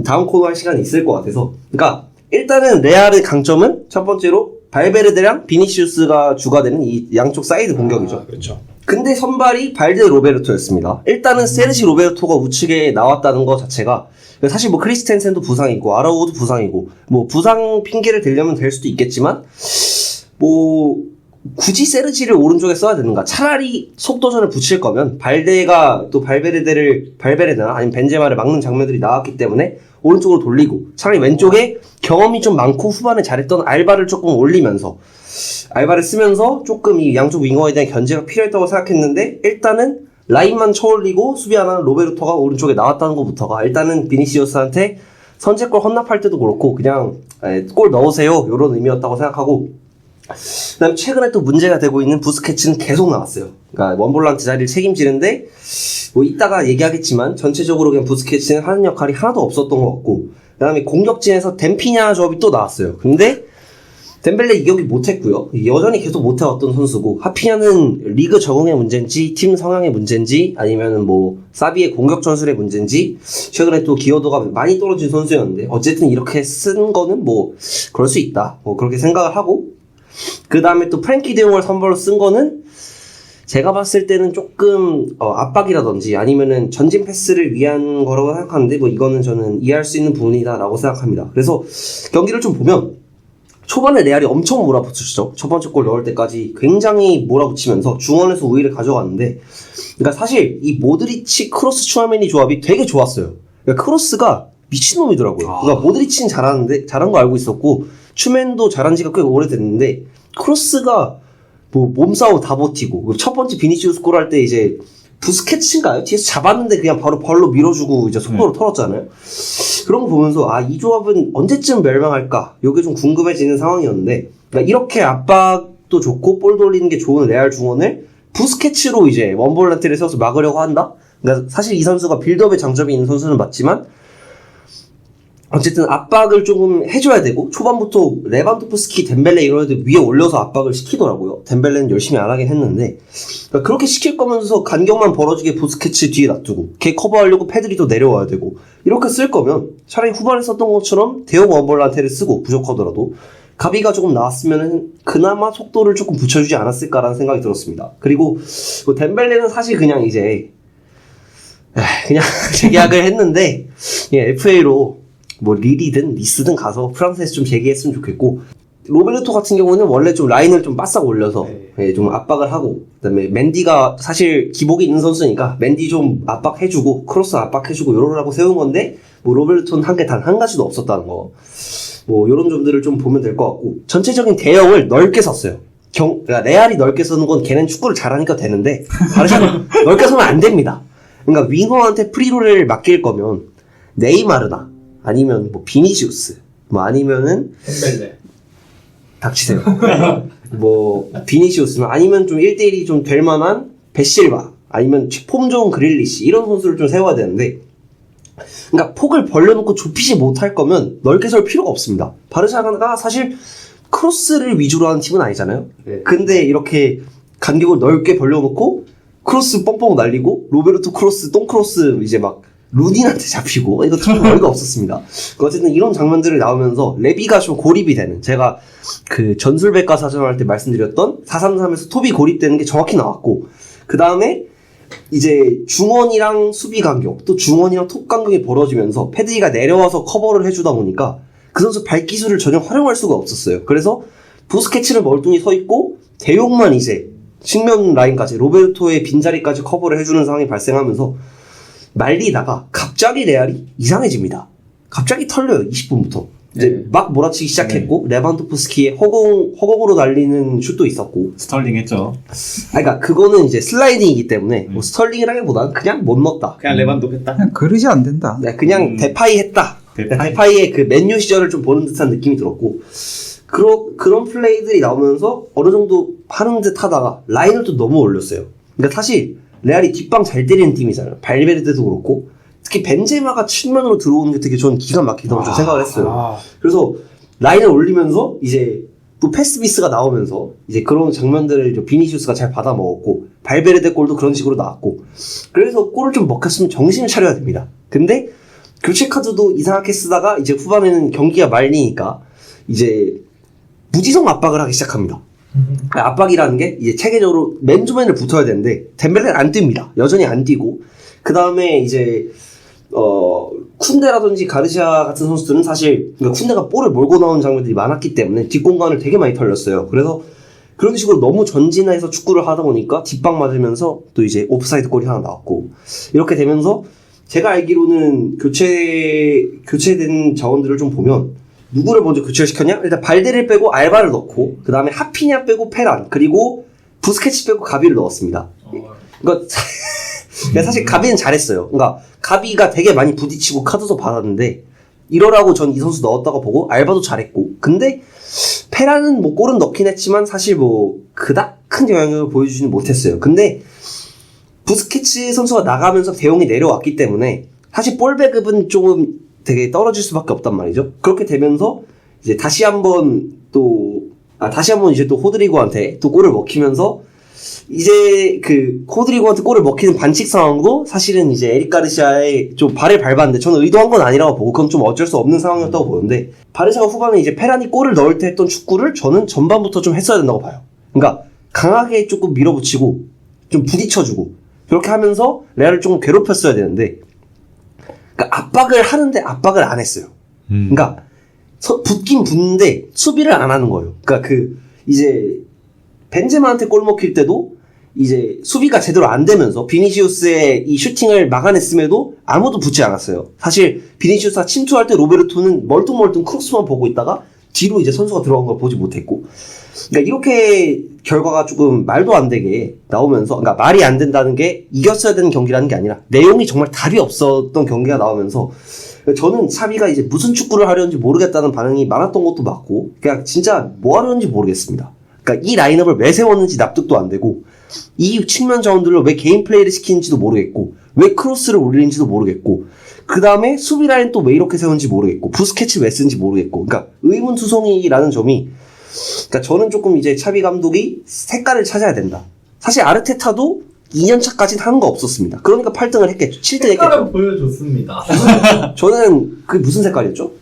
B: 다음 코너 할 시간이 있을 것 같아서. 그러니까 일단은 레알의 강점은 첫 번째로 발베르데랑 비니시우스가 주가 되는 이 양쪽 사이드 공격이죠.
C: 그렇죠.
B: 근데 선발이 발데 로베르토였습니다. 일단은 세르지 로베르토가 우측에 나왔다는 것 자체가, 사실 뭐 크리스텐센도 부상이고 아라우도 부상이고 뭐 부상 핑계를 대려면 될 수도 있겠지만, 뭐 굳이 세르지를 오른쪽에 써야 되는가? 차라리 속도전을 붙일 거면 발데가 또 발베르데나 아니면 벤제마를 막는 장면들이 나왔기 때문에 오른쪽으로 돌리고, 차라리 왼쪽에 경험이 좀 많고 후반에 잘했던 알바를 조금 올리면서 알바를 쓰면서 조금 이 양쪽 윙어에 대한 견제가 필요했다고 생각했는데, 일단은 라인만 쳐올리고 수비하는 로베르토가 오른쪽에 나왔다는 것부터가 일단은 비니시우스한테 선제골 헌납할 때도 그렇고 그냥 골 넣으세요 이런 의미였다고 생각하고, 그 다음에 최근에 또 문제가 되고 있는 부스케츠는 계속 나왔어요. 그러니까 원볼란트 자리를 책임지는데, 뭐 이따가 얘기하겠지만 전체적으로 그냥 부스케츠는 하는 역할이 하나도 없었던 것 같고, 그 다음에 공격진에서 덴피냐 조합이 또 나왔어요. 근데 덴벨레 이 경기 못했고요. 여전히 계속 못해왔던 선수고, 하피냐는 리그 적응의 문제인지 팀 성향의 문제인지 아니면 뭐 사비의 공격 전술의 문제인지 최근에 또 기여도가 많이 떨어진 선수였는데, 어쨌든 이렇게 쓴 거는 뭐 그럴 수 있다, 뭐 그렇게 생각을 하고, 그 다음에 또 프랭키 데용을 선발로 쓴 거는 제가 봤을 때는 조금 압박이라든지 아니면은 전진 패스를 위한 거라고 생각하는데, 뭐 이거는 저는 이해할 수 있는 부분이다라고 생각합니다. 그래서 경기를 좀 보면 초반에 레알이 엄청 몰아붙였죠. 첫 번째 골 넣을 때까지 굉장히 몰아붙이면서 중원에서 우위를 가져갔는데, 그러니까 사실 이 모드리치 크로스 추아메니 조합이 되게 좋았어요. 그러니까 크로스가 미친놈이더라고요. 그러니까 모드리치는 잘한 거 알고 있었고 추맨도 잘한 지가 꽤 오래됐는데, 크로스가 뭐 몸싸움 다 버티고, 첫 번째 비니시우스 골 할 때 이제 부스케츠인가요? 뒤에서 잡았는데 그냥 바로 발로 밀어주고 이제 속도로 털었잖아요. 그런 거 보면서 이 조합은 언제쯤 멸망할까? 이게 좀 궁금해지는 상황이었는데, 그러니까 이렇게 압박도 좋고 볼 돌리는 게 좋은 레알 중원을 부스케츠로 이제 원볼란트를 세워서 막으려고 한다? 그러니까 사실 이 선수가 빌드업에 장점이 있는 선수는 맞지만 어쨌든 압박을 조금 해줘야 되고 초반부터 레반도프스키, 덴벨레 이런 애들 위에 올려서 압박을 시키더라고요. 덴벨레는 열심히 안 하긴 했는데 그러니까 그렇게 시킬 거면서 간격만 벌어지게 부스케츠 뒤에 놔두고 걔 커버하려고 패드리도 내려와야 되고 이렇게 쓸 거면 차라리 후반에 썼던 것처럼 대형 원볼란테를 쓰고 부족하더라도 가비가 조금 나왔으면 그나마 속도를 조금 붙여주지 않았을까라는 생각이 들었습니다. 그리고 뭐 덴벨레는 사실 그냥 이제 그냥 재계약을 했는데 FA로 뭐 릴이든 니스든 가서 프랑스에서 좀 재기했으면 좋겠고 로베르토 같은 경우는 원래 좀 라인을 좀 바싹 올려서 좀 압박을 하고 그다음에 맨디가 사실 기복이 있는 선수니까 맨디 좀 압박해주고 크로스 압박해주고 요러라고 세운 건데 뭐 로베르토는 단 한 가지도 없었다는 거 뭐 요런 점들을 좀 보면 될 것 같고 전체적인 대형을 넓게 섰어요. 그러니까 레알이 넓게 서는 건 걔는 축구를 잘하니까 되는데 바르샤는 넓게 서면 안 됩니다. 그러니까 윙어한테 프리롤을 맡길 거면 네이마르나 아니면 뭐 비니시우스 뭐 아니면은
E: 덴벨레.
B: 닥치세요. 뭐 비니시우스나 아니면 좀 1대1이 좀 될 만한 베실바 아니면 폼 좋은 그릴리시 이런 선수를 좀 세워야 되는데 그러니까 폭을 벌려놓고 좁히지 못할 거면 넓게 설 필요가 없습니다. 바르샤가 사실 크로스를 위주로 하는 팀은 아니잖아요. 근데 이렇게 간격을 넓게 벌려놓고 크로스 뻥뻥 날리고 로베르토 크로스 똥크로스 이제 막 루딘한테 잡히고 이거 참 어이가 없었습니다. 어쨌든 이런 장면들이 나오면서 레비가 좀 고립이 되는 제가 그 전술백과 사전할 때 말씀드렸던 4-3-3에서 톱이 고립되는 게 정확히 나왔고 그 다음에 이제 중원이랑 수비 간격 또 중원이랑 톱 간격이 벌어지면서 패드리가 내려와서 커버를 해주다 보니까 그 선수 발기술을 전혀 활용할 수가 없었어요. 그래서 부스케츠는 멀뚱히 서 있고 대용만 이제 측면 라인까지 로베르토의 빈자리까지 커버를 해주는 상황이 발생하면서 말리다가 갑자기 레알이 이상해집니다. 갑자기 털려요. 20분부터. 이제 막 몰아치기 시작했고 레반도프스키의 허공으로 날리는 슛도 있었고
D: 스털링 했죠.
B: 그러니까 그거는 이제 슬라이딩이기 때문에 뭐 스털링이라기보다는 그냥 못 넣었다.
C: 그냥 레반도 했다.
A: 그냥 그릇이 안 된다.
B: 그냥 데파이 했다. 데파이의 그 맨유 시절을 좀 보는 듯한 느낌이 들었고 그런 플레이들이 나오면서 어느 정도 하는 듯 하다가 라인을 또 너무 올렸어요. 그러니까 사실 레알이 뒷방 잘 때리는 팀이잖아요. 발베르데도 그렇고 특히 벤제마가 측면으로 들어오는 게 되게 저는 기가 막히다고 좀 생각을 했어요. 그래서 라인을 올리면서 이제 또 패스 미스가 나오면서 이제 그런 장면들을 이제 비니시우스가 잘 받아 먹었고 발베르데 골도 그런 식으로 나왔고 그래서 골을 좀 먹혔으면 정신을 차려야 됩니다. 근데 교체 카드도 이상하게 쓰다가 이제 후반에는 경기가 말리니까 이제 무지성 압박을 하기 시작합니다. 압박이라는 게 이제 체계적으로 맨투맨을 붙어야 되는데 덴벨레는 안 뜁니다. 여전히 안 뛰고 그 다음에 이제 쿤데라든지 가르시아 같은 선수들은 사실 그러니까 쿤데가 볼을 몰고 나오는 장면들이 많았기 때문에 뒷공간을 되게 많이 털렸어요. 그래서 그런 식으로 너무 전진해서 축구를 하다 보니까 뒷방 맞으면서 또 이제 오프사이드 골이 하나 나왔고 이렇게 되면서 제가 알기로는 교체된 자원들을 좀 보면 누구를 먼저 교체를 시켰냐? 일단 발데를 빼고 알바를 넣고 그 다음에 하피냐 빼고 페란 그리고 부스케츠 빼고 가비를 넣었습니다. 그러니까 사실 가비는 잘했어요. 그러니까 가비가 되게 많이 부딪히고 카드도 받았는데 이러라고 전 이 선수 넣었다고 보고 알바도 잘했고 근데 페란은 뭐 골은 넣긴 했지만 사실 뭐 그닥 큰 영향을 보여주지는 못했어요. 근데 부스케츠 선수가 나가면서 대용이 내려왔기 때문에 사실 볼 배급은 조금 되게 떨어질 수밖에 없단 말이죠. 그렇게 되면서 이제 다시 한번 이제 또 호드리고한테 또 골을 먹히면서 이제 그 호드리고한테 골을 먹히는 반칙 상황도 사실은 이제 에릭 가르시아의 좀 발을 밟았는데 저는 의도한 건 아니라고 보고 그건 좀 어쩔 수 없는 상황이었다고 보는데 바르샤가 후반에 이제 페란이 골을 넣을 때 했던 축구를 저는 전반부터 좀 했어야 된다고 봐요. 그러니까 강하게 조금 밀어붙이고 좀 부딪혀주고 그렇게 하면서 레알을 조금 괴롭혔어야 되는데 그러니까 압박을 하는데 압박을 안 했어요. 그러니까 붙긴 붙는데 수비를 안 하는 거예요. 그러니까 이제 벤제마한테 골 먹힐 때도 이제 수비가 제대로 안 되면서 비니시우스의 이 슈팅을 막아냈음에도 아무도 붙지 않았어요. 사실 비니시우스가 침투할 때 로베르토는 멀뚱멀뚱 크로스만 보고 있다가 뒤로 이제 선수가 들어간 걸 보지 못했고 그러니까 이렇게 결과가 조금 말도 안 되게 나오면서 그러니까 말이 안 된다는 게 이겼어야 되는 경기라는 게 아니라 내용이 정말 답이 없었던 경기가 나오면서 저는 차비가 이제 무슨 축구를 하려는지 모르겠다는 반응이 많았던 것도 맞고 그냥 진짜 뭐 하려는지 모르겠습니다. 그러니까 이 라인업을 왜 세웠는지 납득도 안 되고 이 측면 자원들로 왜 개인 플레이를 시키는지도 모르겠고 왜 크로스를 올리는지도 모르겠고 그 다음에 수비 라인 또 왜 이렇게 세운지 모르겠고, 부스케츠 왜 쓰는지 모르겠고, 그러니까 의문투성이라는 점이, 그러니까 저는 조금 이제 차비 감독이 색깔을 찾아야 된다. 사실 아르테타도 2년차까지는 하는 거 없었습니다. 그러니까 8등을 했겠죠. 7등 했겠죠.
E: 색깔은 보여줬습니다.
B: 저는 그게 무슨 색깔이었죠?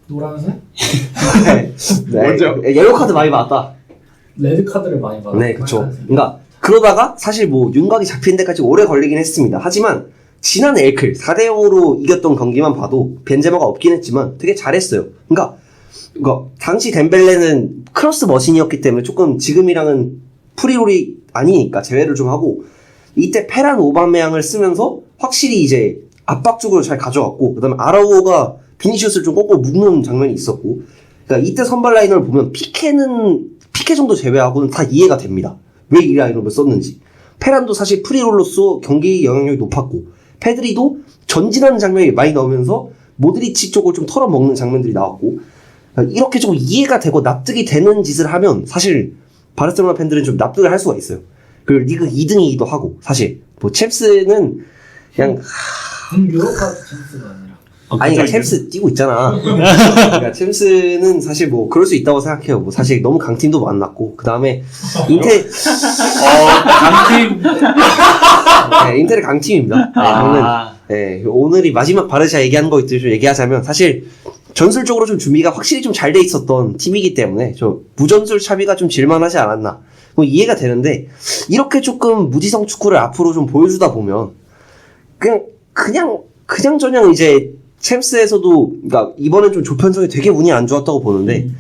E: 노란색?
B: 네.
C: 뭐죠?
B: 옐로 카드 많이 받았다.
E: 레드 카드를 많이 받았어요.
B: 네, 그쵸. 그러니까 그러다가 사실 뭐 윤곽이 잡히는 데까지 오래 걸리긴 했습니다. 하지만 지난 엘클 4대0으로 이겼던 경기만 봐도 벤제마가 없긴 했지만 되게 잘했어요. 그러니까 당시 덴벨레는 크로스 머신이었기 때문에 조금 지금이랑은 프리롤이 아니니까 제외를 좀 하고, 이때 페란 오바메양을 쓰면서 확실히 이제 압박적으로 잘 가져왔고, 그 다음에 아라우오가 비니시우스를 좀 꺾고 묶는 장면이 있었고, 그러니까 이때 선발 라인을 보면 피케 정도 제외하고는 다 이해가 됩니다. 왜 이 라인업을 썼는지. 페란도 사실 프리롤로서 경기 영향력이 높았고, 페드리도 전진하는 장면이 많이 나오면서 모드리치 쪽을 좀 털어먹는 장면들이 나왔고, 이렇게 좀 이해가 되고 납득이 되는 짓을 하면 사실 바르셀로나 팬들은 좀 납득을 할 수가 있어요. 그리고 리그 2등이기도 하고, 사실 뭐 챔스는 그냥
E: 유로파 챔스가 아니라.
B: 아니, 그러니까 챔스 뛰고 있잖아. 그러니까 챔스는 사실 뭐 그럴 수 있다고 생각해요. 뭐 사실 너무 강팀도 만났고, 그 다음에
D: 강팀.
B: 네, 인텔의 강팀입니다. 저는 네, 오늘이 마지막 바르샤 얘기하는 거 있듯이 좀 얘기하자면, 사실 전술적으로 좀 준비가 확실히 좀 잘 돼 있었던 팀이기 때문에 좀 무전술 차비가 좀 질만하지 않았나, 뭐 이해가 되는데, 이렇게 조금 무지성 축구를 앞으로 좀 보여주다 보면 그냥 이제 챔스에서도, 그러니까 이번엔 좀 조편성이 되게 운이 안 좋았다고 보는데,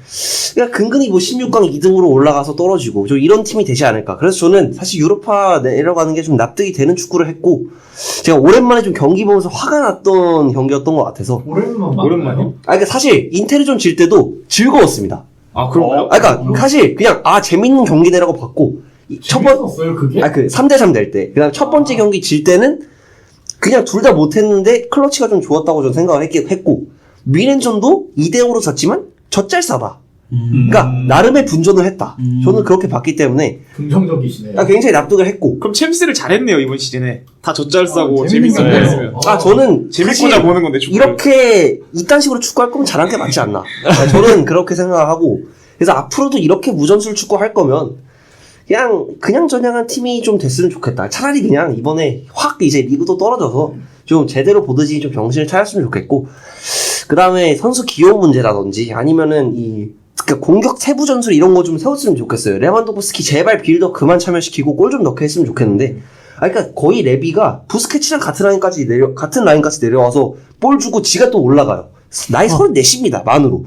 B: 그러니까 근근히 뭐 16강 2등으로 올라가서 떨어지고 좀 이런 팀이 되지 않을까. 그래서 저는 사실 유로파 내려가는 게 좀 납득이 되는 축구를 했고, 제가 오랜만에 좀 경기 보면서 화가 났던 경기였던 것 같아서.
C: 오랜만이요?
B: 그러니까 사실 인테리전 질 때도 즐거웠습니다.
C: 아, 그런가요?
B: 그러니까 사실 그냥 재밌는 경기네라고 봤고,
E: 재밌었어요 그게?
B: 3대3 될 때, 그다음 첫 번째 경기 질 때는 그냥 둘 다 못했는데 클러치가 좀 좋았다고 저는 생각을 했고, 미넨전도 2대0으로 졌지만 젖잘싸다. 그러니까 나름의 분전을 했다. 저는 그렇게 봤기 때문에
E: 긍정적이시네요.
B: 굉장히 납득을 했고,
C: 그럼 챔스를 잘했네요, 이번 시즌에. 다 젖잘싸고
E: 재밌는
C: 재밌었고
E: 거예요.
C: 했으면.
B: 저는
C: 재밌고자
B: 사실
C: 보는 건데, 축구를.
B: 이렇게 이딴 식으로 축구할 거면 잘한 게 맞지 않나. 저는 그렇게 생각하고, 그래서 앞으로도 이렇게 무전술 축구 할 거면 그냥 저냥한 팀이 좀 됐으면 좋겠다. 차라리 그냥 이번에 확 이제 리그도 떨어져서 좀 제대로 보듯이 좀 정신을 차렸으면 좋겠고, 그 다음에 선수 기용 문제라든지 아니면은 그러니까 공격 세부 전술 이런 거 좀 세웠으면 좋겠어요. 레반도프스키 제발 빌더 그만 참여시키고 골 좀 넣게 했으면 좋겠는데, 그러니까 거의 레비가 부스케츠랑 같은 라인까지 내려와서 볼 주고 지가 또 올라가요. 나이 34입니다, 만으로.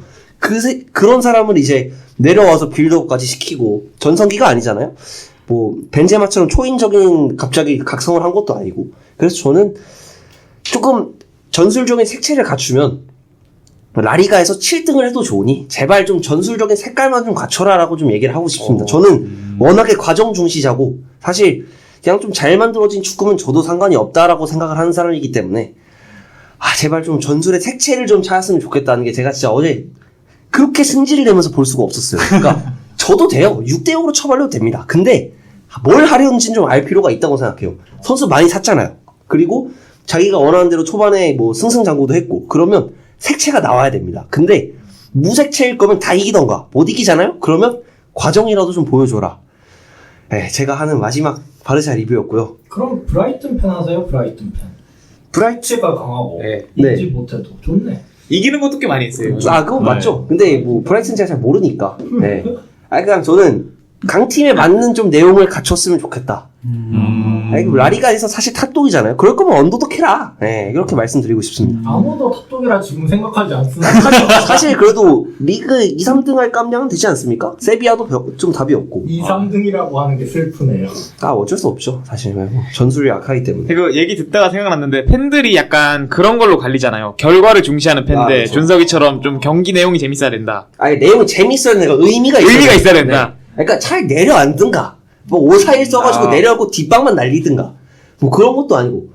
B: 그런 사람을 이제 내려와서 빌드업까지 시키고, 전성기가 아니잖아요? 뭐, 벤제마처럼 초인적인 갑자기 각성을 한 것도 아니고. 그래서 저는 조금 전술적인 색채를 갖추면, 라리가에서 7등을 해도 좋으니, 제발 좀 전술적인 색깔만 좀 갖춰라라고 좀 얘기를 하고 싶습니다. 저는 워낙에 과정 중시자고, 사실 그냥 좀 잘 만들어진 축구면 저도 상관이 없다라고 생각을 하는 사람이기 때문에, 제발 좀 전술의 색채를 좀 찾았으면 좋겠다는 게, 제가 진짜 어제 그렇게 승질을 내면서 볼 수가 없었어요. 그러니까 저도 돼요. 6대0으로 쳐발려도 됩니다. 근데 뭘 하려는지는 좀 알 필요가 있다고 생각해요. 선수 많이 샀잖아요. 그리고 자기가 원하는 대로 초반에 뭐 승승장구도 했고, 그러면 색채가 나와야 됩니다. 근데 무색채일 거면 다 이기던가, 못 이기잖아요? 그러면 과정이라도 좀 보여줘라. 네, 제가 하는 마지막 바르샤 리뷰였고요.
E: 그럼 브라이튼 팬 하세요? 브라이튼 팬. 브라이트가 강하고
C: 네.
E: 이기지 못해도 좋네.
C: 이기는 것도 꽤 많이 했어요.
B: 그건 맞죠. 근데 뭐 브라이튼 제가 잘 모르니까. 네. 그냥 저는 강팀에 맞는 좀 내용을 갖췄으면 좋겠다. 라리가에서 사실 탑독이잖아요. 그럴 거면 언더독 해라. 네, 이렇게 말씀드리고 싶습니다.
E: 아무도 탑독이라 지금 생각하지 않습니다.
B: 사실 그래도 리그 2, 3등 할 깜냥은 되지 않습니까? 세비야도 좀 답이 없고.
E: 2, 3등이라고 하는 게 슬프네요.
B: 어쩔 수 없죠. 사실 전술이 약하기 때문에.
C: 그 얘기 듣다가 생각났는데, 팬들이 약간 그런 걸로 갈리잖아요. 결과를 중시하는 팬들.
B: 그렇죠.
C: 준석이처럼 좀 경기 내용이 재밌어야 된다.
B: 내용이 재밌어야 되니까 의미가
C: 있어야 된다.
B: 그러니까 잘 내려앉든가, 뭐 5-4-1 써가지고 내려앉고 뒷방만 날리든가, 뭐 그런 것도 아니고,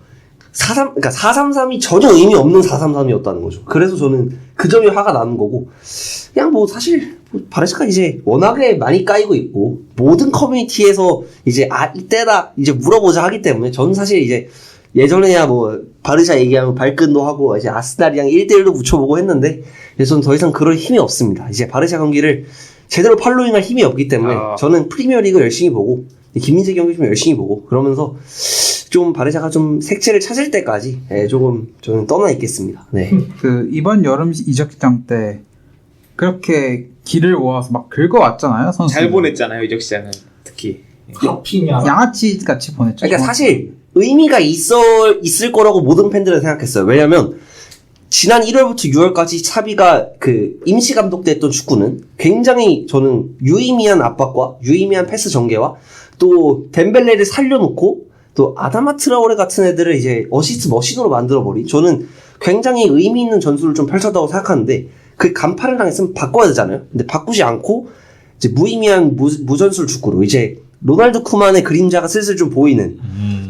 B: 4-3-3이 전혀 의미 없는 4-3-3이었다는 거죠. 그래서 저는 그 점이 화가 나는 거고, 그냥 뭐 사실 바르샤가 이제 워낙에 많이 까이고 있고, 모든 커뮤니티에서 이제 이때다 이제 물어보자 하기 때문에, 저는 사실 이제 예전에야 뭐 바르샤 얘기하면 발끈도 하고 이제 아스날이랑 1대1도 붙여보고 했는데 이제 저는 더 이상 그럴 힘이 없습니다. 이제 바르샤 경기를 제대로 팔로잉할 힘이 없기 때문에 저는 프리미어리그 열심히 보고 김민재 경기 좀 열심히 보고 그러면서 좀 바르샤가 좀 색채를 찾을 때까지 조금 저는 떠나 있겠습니다. 네.
A: 그 이번 여름 이적 시장 때 그렇게 길을 모아서 막 긁어왔잖아요, 선수.
C: 잘 보냈잖아요 이적 시장은 특히.
E: 하피냐.
A: 양아치 같이 보냈죠.
B: 그러니까 사실 의미가 있을 거라고 모든 팬들은 생각했어요. 왜냐면 지난 1월부터 6월까지 차비가 그 임시 감독 때 했던 축구는 굉장히 저는 유의미한 압박과 유의미한 패스 전개와 또 덴벨레를 살려놓고 또 아다마 트라오레 같은 애들을 이제 어시스트 머신으로 만들어버린 저는 굉장히 의미 있는 전술을 좀 펼쳤다고 생각하는데 그 간파를 당했으면 바꿔야 되잖아요. 근데 바꾸지 않고 이제 무의미한 무전술 축구로 이제 로날드 쿠만의 그림자가 슬슬 좀 보이는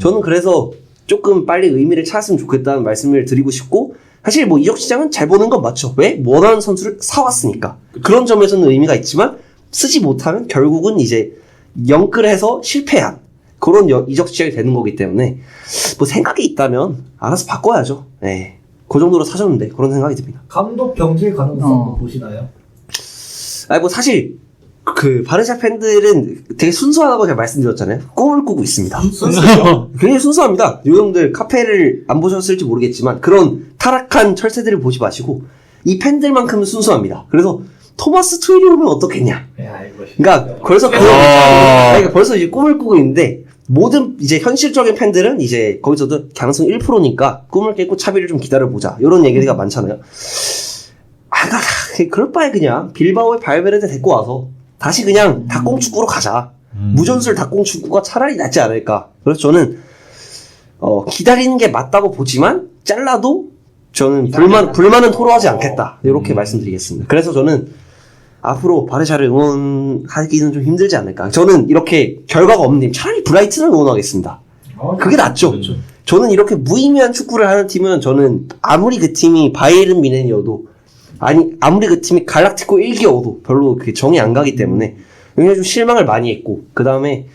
B: 저는 그래서 조금 빨리 의미를 찾았으면 좋겠다는 말씀을 드리고 싶고 사실 뭐 이적 시장은 잘 보는 건 맞죠. 왜? 원하는 선수를 사왔으니까. 그런 점에서는 의미가 있지만 쓰지 못하면 결국은 이제 영끌해서 실패한 그런 이적 시장이 되는 거기 때문에 뭐 생각이 있다면 알아서 바꿔야죠. 네. 그 정도로 사줬는데 그런 생각이 듭니다.
E: 감독 경질 가능성도 보시나요?
B: 아니 뭐 사실 그 바르샤 팬들은 되게 순수하다고 제가 말씀드렸잖아요. 꿈을 꾸고 있습니다.
E: 순수요?
B: 굉장히 순수합니다. 여러분들 카페를 안 보셨을지 모르겠지만 그런 타락한 철새들을 보지 마시고 이 팬들만큼은 순수합니다. 그래서 토마스 투일이 오면 어떻겠냐.
E: 야, 이거
B: 그러니까 벌써 그러니까 벌써 이제 꿈을 꾸고 있는데 모든 이제 현실적인 팬들은 이제 거기서도 가능성 1%니까 꿈을 깨고 차비를 좀 기다려보자 이런 얘기가 많잖아요. 그럴 바에 그냥 빌바오의 발베르데 데리고 와서 다시 그냥 닭공축구로 가자. 무전술 닭공축구가 차라리 낫지 않을까. 그래서 저는 기다리는 게 맞다고 보지만 잘라도 저는 불만은 토로하지 않겠다. 이렇게 말씀드리겠습니다. 그래서 저는 앞으로 바르샤를 응원하기는 좀 힘들지 않을까. 저는 이렇게 결과가 없는 팀 차라리 브라이튼을 응원하겠습니다. 그게 낫죠.
E: 그렇죠.
B: 저는 이렇게 무의미한 축구를 하는 팀은 저는 아무리 그 팀이 바이에른 미넨이어도 아무리 그 팀이 갈락티코 1기여도 별로 그 정이 안 가기 때문에 굉장히 좀 실망을 많이 했고 그 다음에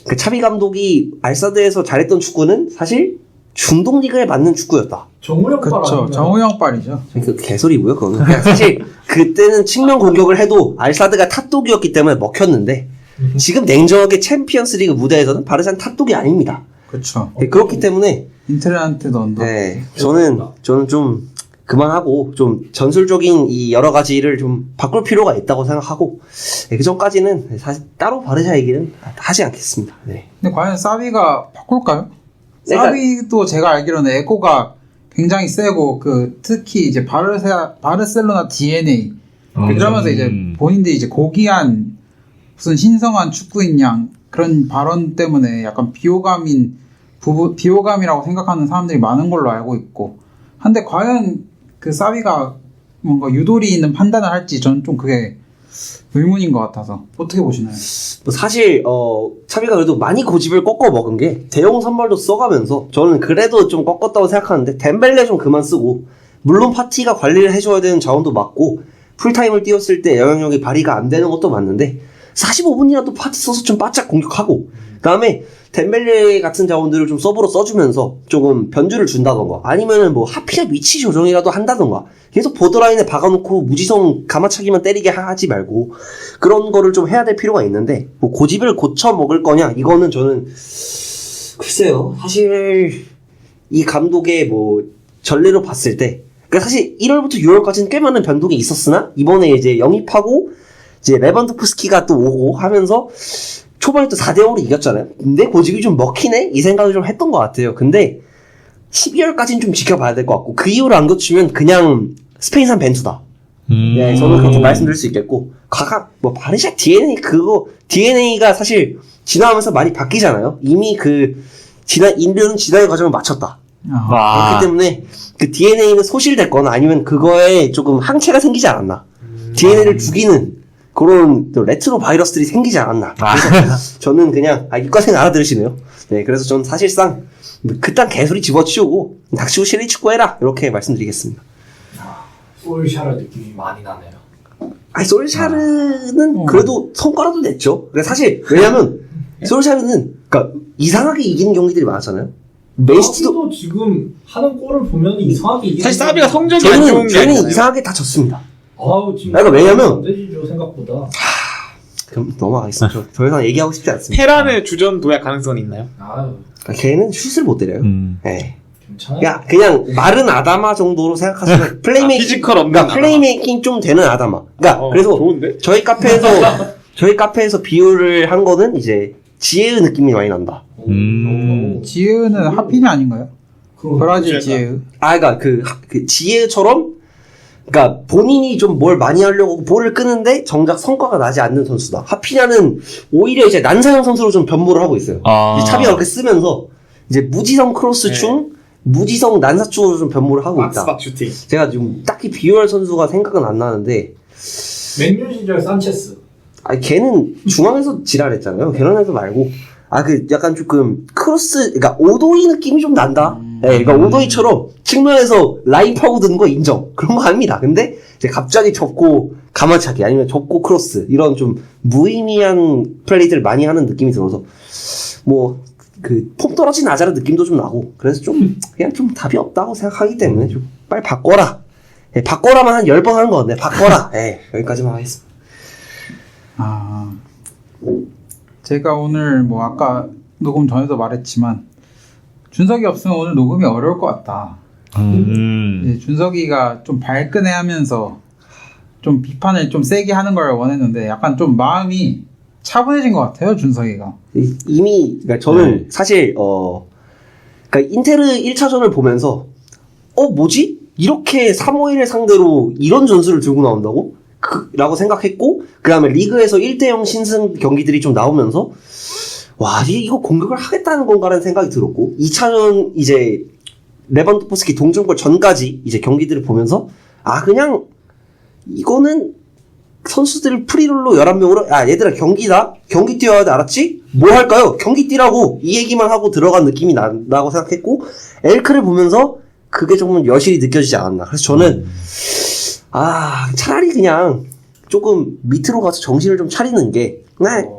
B: 그 차비 감독이 알사드에서 잘했던 축구는 사실 중동 리그에 맞는 축구였다.
E: 정우영 빨
A: 그렇죠.
E: 아니면
A: 정우영 빨이죠.
B: 그 개소리고요. 그거는 그냥 사실 그때는 측면 공격을 해도 알사드가 탑독이었기 때문에 먹혔는데 지금 냉정하게 챔피언스리그 무대에서는 바르샤는 탑독이 아닙니다.
A: 그렇죠.
B: 그렇기 때문에
A: 인테리한테도 언더.
B: 네, 저는 좀 그만하고 좀 전술적인 이 여러 가지를 좀 바꿀 필요가 있다고 생각하고 그 전까지는 사실 따로 바르샤 얘기는 하지 않겠습니다. 네.
A: 근데 과연 사비가 바꿀까요?
B: 그러니까-
A: 사비도 제가 알기로는 에고가 굉장히 세고 특히 이제 바르셀로나 DNA 그러면서 이제 본인들이 이제 고귀한 무슨 신성한 축구인 양 그런 발언 때문에 약간 비호감이라고 생각하는 사람들이 많은 걸로 알고 있고 한데 과연 그 사비가 뭔가 유도리 있는 판단을 할지 저는 좀 그게 의문인 것 같아서 어떻게 보시나요?
B: 뭐 사실 차비가 그래도 많이 고집을 꺾어 먹은 게 대형 선발도 써가면서 저는 그래도 좀 꺾었다고 생각하는데 덴벨레 좀 그만 쓰고 물론 파티가 관리를 해줘야 되는 자원도 맞고 풀타임을 뛰었을 때 영향력이 발휘가 안 되는 것도 맞는데 45분이라도 파티 써서 좀 바짝 공격하고 그 다음에 덴벨레 같은 자원들을 좀 서브로 써주면서 조금 변주를 준다던가 아니면은 뭐 하필 위치 조정이라도 한다던가 계속 보더라인에 박아놓고 무지성 가마차기만 때리게 하지 말고 그런 거를 좀 해야 될 필요가 있는데 뭐 고집을 고쳐 먹을 거냐 이거는 저는 글쎄요 사실 이 감독의 뭐 전례로 봤을 때 그러니까 사실 1월부터 6월까지는 꽤 많은 변동이 있었으나 이번에 이제 영입하고 이제 레반도프스키가 또 오고 하면서 초반에 또 4대5로 이겼잖아요. 근데 고집이 좀 먹히네? 이 생각을 좀 했던 것 같아요. 근데 12월까지는 좀 지켜봐야 될 것 같고 그 이후로 안 고치면 그냥 스페인산 벤투다. 네, 저는 그렇게 말씀드릴 수 있겠고 뭐 바르샤 DNA가 사실 지나가면서 많이 바뀌잖아요. 이미 인류는 진화의 과정을 마쳤다. 그렇기 때문에 그 DNA는 소실됐거나 아니면 그거에 조금 항체가 생기지 않았나. DNA를 죽이는 그런 또 레트로 바이러스들이 생기지 않았나. 그래서 저는 그냥 이과생 알아들으시네요. 네, 그래서 저는 사실상 그딴 개소리 집어치우고 닥치고 실리 축구 해라 이렇게 말씀드리겠습니다.
E: 솔샤르 느낌이 많이 나네요.
B: 솔샤르는 그래도 성과라도 냈죠. 사실 왜냐면 솔샤르는 그러니까 이상하게 이기는 경기들이 많았잖아요. 맨시티도
E: 사비도 지금 하는 골을 보면 이상하게
C: 사실 사비가 성적이 안 좋은 게
B: 저는
C: 아니잖아요.
B: 이상하게 다 졌습니다.
E: 아우 지금
B: 그러니까 왜냐면-
E: 안 되시죠 생각보다.
B: 그럼 넘어가겠습니다. 더 이상 얘기하고 싶지 않습니다.
C: 테란의 주전 도약 가능성이 있나요?
E: 아유
B: 그러니까 걔는 슛을 못 때려요. 네.
E: 괜찮아요.
B: 그러니까 그냥 마른 아다마 정도로 생각하시면 플레이메이킹,
C: 피지컬 없는
B: 그러니까
C: 아다마.
B: 플레이메이킹 좀 되는 아다마. 그러니까 그래서
C: 좋은데?
B: 저희 카페에서 비유를 한 거는 이제 지혜의 느낌이 많이 난다.
A: 지으는 하핀이 아닌가요? 브라질
C: 약간-
A: 지으.
B: 아, 그러니까 그 지혜처럼, 그러니까 본인이 좀 뭘 많이 하려고 볼을 끄는데 정작 성과가 나지 않는 선수다. 하피냐는 오히려 이제 난사형 선수로 좀 변모를 하고 있어요. 이제 차비가 그렇게 쓰면서 이제 무지성 크로스충, 무지성 난사충으로 좀 변모를 하고 있다.
C: 박스박 슈팅.
B: 제가 지금 딱히 비유할 선수가 생각은 안 나는데,
E: 맨유 시절 산체스.
B: 아니 걔는 중앙에서 지랄했잖아요. 걔런에서 말고. 아, 그 약간 조금 크로스, 그러니까 오도이 느낌이 좀 난다. 네, 그러니까 오도이처럼 측면에서 라인 파고드는 거 인정. 그런 거 아닙니다. 근데 이제 갑자기 접고 가마차기 아니면 접고 크로스 이런 좀 무의미한 플레이들을 많이 하는 느낌이 들어서 뭐 그 폼 떨어진 아자르 느낌도 좀 나고 그래서 좀 그냥 좀 답이 없다고 생각하기 때문에 좀 빨리 바꿔라. 네, 바꿔라만 한 10번 하는 건데 바꿔라. 네, 여기까지만 하겠습니다.
A: 아, 제가 오늘 뭐 아까 녹음 전에도 말했지만 준석이 없으면 오늘 녹음이 어려울 것 같다. 이제 준석이가 좀 발끈해하면서 좀 비판을 좀 세게 하는 걸 원했는데 약간 좀 마음이 차분해진 것 같아요, 준석이가.
B: 이미 그러니까 저는 사실 그러니까 인테르 1차전을 보면서 뭐지? 이렇게 3-5-1을 상대로 이런 전술을 들고 나온다고? 라고 생각했고 그 다음에 리그에서 1대0 신승 경기들이 좀 나오면서 와 이거 공격을 하겠다는 건가라는 생각이 들었고 2차전 이제 레반도프스키 동점골 전까지 이제 경기들을 보면서 그냥 이거는 선수들 프리롤로 11명으로 얘들아 경기다 경기 뛰어야 돼 알았지? 뭐 할까요? 경기 뛰라고 이 얘기만 하고 들어간 느낌이 난다고 생각했고 엘크를 보면서 그게 조금 여실히 느껴지지 않았나. 그래서 저는 차라리 그냥 조금 밑으로 가서 정신을 좀 차리는 게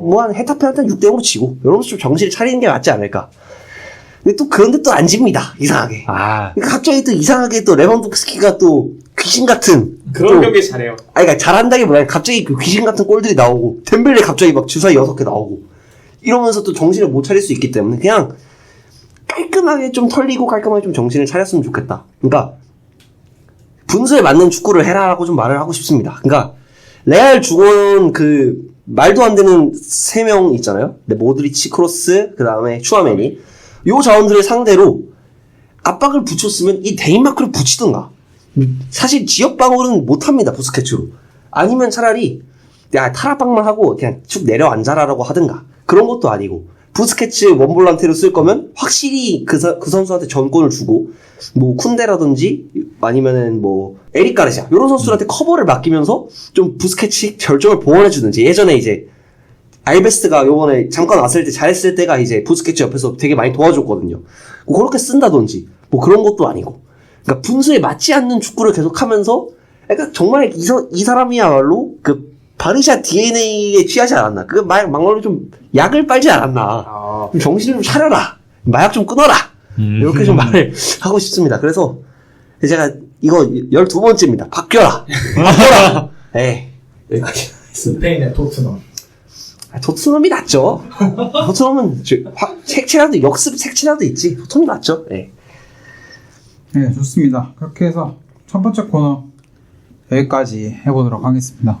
B: 뭐 한 헤타페한테 6대0으로 지고 이러면서 좀 정신을 차리는 게 맞지 않을까. 근데 또 그런데 또 안 집니다. 이상하게. 그러니까 갑자기 또 이상하게 또 레반도프스키가 또 귀신 같은
C: 그런
B: 또-
C: 경기 잘해요.
B: 그러니까 잘한다기보다는 갑자기 그 귀신 같은 골들이 나오고 템벨레 갑자기 막 주사위 6개 나오고 이러면서 또 정신을 못 차릴 수 있기 때문에 그냥 깔끔하게 좀 털리고 깔끔하게 좀 정신을 차렸으면 좋겠다. 그러니까 분수에 맞는 축구를 해라라고 좀 말을 하고 싶습니다. 그러니까 레알 중원 그 말도 안 되는 3명 있잖아요. 모드리치, 크로스, 그 다음에 추아메니 요 자원들을 상대로 압박을 붙였으면 이 데인마크를 붙이든가. 사실 지역 방어는 못합니다. 부스케츠로. 아니면 차라리 타락방만 하고 그냥 쭉 내려앉아라라고 하든가. 그런 것도 아니고 부스케츠 원볼란테로 쓸 거면 확실히 그 선수한테 전권을 주고 뭐 쿤데라든지 아니면은 뭐 에릭 가르시아 이런 선수들한테 커버를 맡기면서 좀 부스케츠 결정을 보완해주든지. 예전에 이제 알베스가 요번에 잠깐 왔을 때 잘했을 때가 이제 부스케츠 옆에서 되게 많이 도와줬거든요. 뭐 그렇게 쓴다든지 뭐 그런 것도 아니고. 그러니까 분수에 맞지 않는 축구를 계속하면서 그러니까 정말 이 사람이야말로 그 바르샤 DNA에 취하지 않았나. 그 막말로 좀 약을 빨지 않았나. 좀 정신을 좀 차려라. 마약 좀 끊어라. 이렇게 좀 말을 하고 싶습니다. 그래서 제가 이거 12번째입니다. 바뀌어라. 바뀌어라. 여기까지.
E: 스페인의 토트넘.
B: 토트넘이 낫죠. 토트넘은 색채라도 역습 색채라도 있지. 토트넘이 낫죠.
A: 네, 좋습니다. 그렇게 해서 첫 번째 코너 여기까지 해보도록 하겠습니다.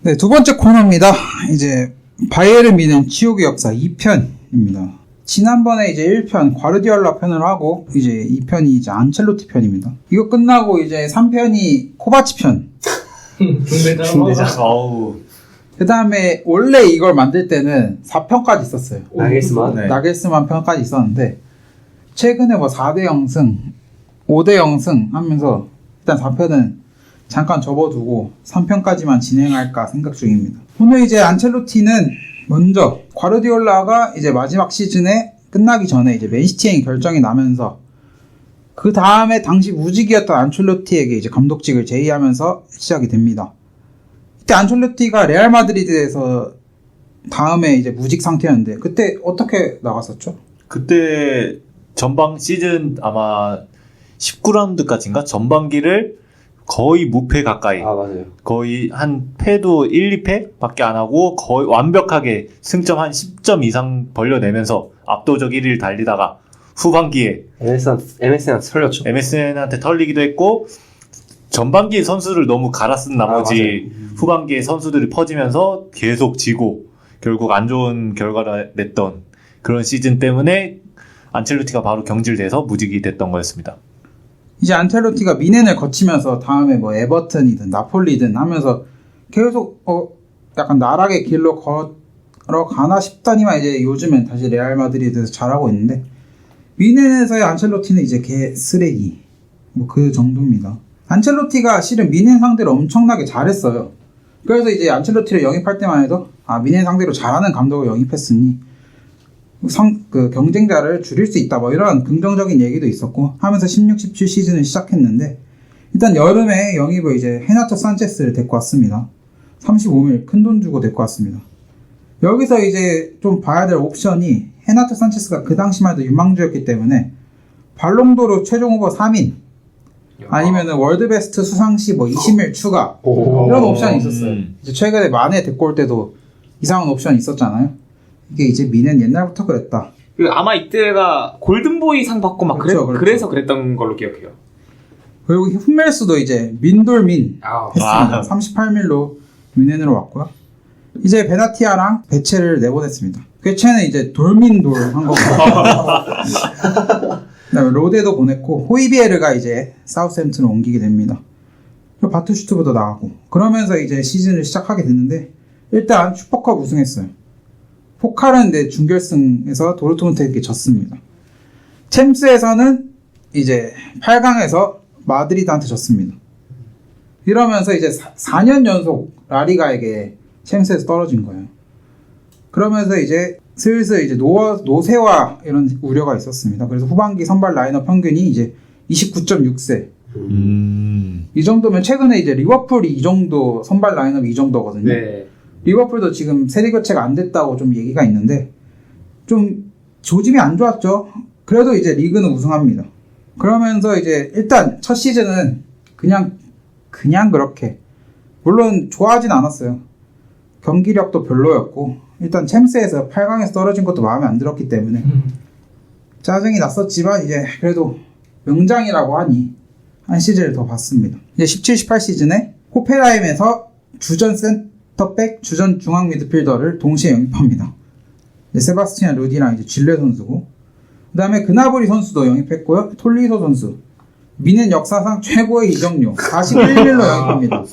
A: 네, 두 번째 코너입니다. 이제 바이에른 뮌헨 지옥의 역사 2편입니다. 지난번에 이제 1편 과르디올라 편을 하고 이제 2편이 이제 안첼로티 편입니다. 이거 끝나고 이제 3편이 코바치 편.
E: 중대장.
A: 그 다음에 원래 이걸 만들 때는 4편까지 있었어요.
B: 나겔스만.
A: 나겔스만 편까지 있었는데 최근에 뭐 4대 0승, 5대 0승 하면서 일단 4편은 잠깐 접어두고 3편까지만 진행할까 생각 중입니다. 오늘 이제 안첼로티는 먼저 과르디올라가 이제 마지막 시즌에 끝나기 전에 이제 맨시티행 결정이 나면서 그 다음에 당시 무직이었던 안첼로티에게 이제 감독직을 제의하면서 시작이 됩니다. 이때 안첼로티가 레알 마드리드에서 다음에 이제 무직 상태였는데 그때 어떻게 나갔었죠?
D: 그때 전방 시즌 아마 19라운드까지인가 전반기를 거의 무패 가까이
B: 아, 맞아요.
D: 거의 한 패도 1, 2패 밖에 안 하고 거의 완벽하게 승점 한 10점 이상 벌려내면서 압도적 1위를 달리다가 후반기에
B: MSN한테 털렸죠.
D: MSN한테 털리기도 했고 전반기 선수를 너무 갈아 쓴 나머지 후반기에 선수들이 퍼지면서 계속 지고 결국 안 좋은 결과를 냈던 그런 시즌 때문에 안첼로티가 바로 경질돼서 무직이 됐던 거였습니다.
A: 이제 안첼로티가 미넨을 거치면서 다음에 뭐 에버튼이든 나폴리든 하면서 계속 약간 나락의 길로 걸어가나 싶더니만 이제 요즘엔 다시 레알 마드리드에서 잘하고 있는데 미넨에서의 안첼로티는 이제 개 쓰레기 뭐 그 정도입니다. 안첼로티가 실은 미넨 상대로 엄청나게 잘했어요. 그래서 이제 안첼로티를 영입할 때만 해도 미넨 상대로 잘하는 감독을 영입했으니 그 경쟁자를 줄일 수 있다 뭐 이런 긍정적인 얘기도 있었고 하면서 16-17 시즌을 시작했는데 일단 여름에 영입을 이제 헤나토 산체스를 데리고 왔습니다. 35밀 큰 돈 주고 데리고 왔습니다. 여기서 이제 좀 봐야 될 옵션이 헤나토 산체스가 그 당시만 해도 유망주였기 때문에 발롱도르 최종 후보 3인 아니면은 월드베스트 수상시 뭐 20밀 추가 이런 옵션이 있었어요. 이제 최근에 마네 데리고 올 때도 이상한 옵션이 있었잖아요. 이게 이제 미넨 옛날부터 그랬다.
C: 그리고 아마 이때가 골든보이 상 받고 막
A: 그렇죠.
C: 그래서 그랬던 걸로 기억해요.
A: 그리고 훈멜스도 이제 민돌민 했습니다. 38밀로 미넨으로 왔고요. 이제 베나티아랑 베체를 내보냈습니다. 베체는 이제 돌민돌 한 거고 그다음에 로데도 보냈고 호이비에르가 이제 사우스햄튼으로 옮기게 됩니다. 그리고 바투슈트부도 나가고 그러면서 이제 시즌을 시작하게 됐는데 일단 슈퍼컵 우승했어요. 포칼은 내 준결승에서 도르트문트에게 졌습니다. 챔스에서는 이제 8강에서 마드리드한테 졌습니다. 이러면서 이제 4년 연속 라리가에게 챔스에서 떨어진 거예요. 그러면서 이제 슬슬 이제 노쇠화 이런 우려가 있었습니다. 그래서 후반기 선발 라인업 평균이 이제 29.6세. 이 정도면 최근에 이제 리버풀이 이 정도 선발 라인업이 이 정도거든요.
C: 네.
A: 리버풀도 지금 세리 교체가 안 됐다고 좀 얘기가 있는데 좀 조짐이 안 좋았죠. 그래도 이제 리그는 우승합니다. 그러면서 이제 일단 첫 시즌은 그냥 그렇게 물론 좋아하진 않았어요. 경기력도 별로였고 일단 챔스에서 8강에서 떨어진 것도 마음에 안 들었기 때문에 짜증이 났었지만 이제 그래도 명장이라고 하니 한 시즌을 더 봤습니다. 이제 17-18 시즌에 호펜하임에서 주전 센터백, 주전 중앙 미드필더를 동시에 영입합니다. 세바스티안 루디랑 이제 질레 선수고 그 다음에 그나브리 선수도 영입했고요. 톨리소 선수 미넨 역사상 최고의 이적료 41밀로 영입합니다.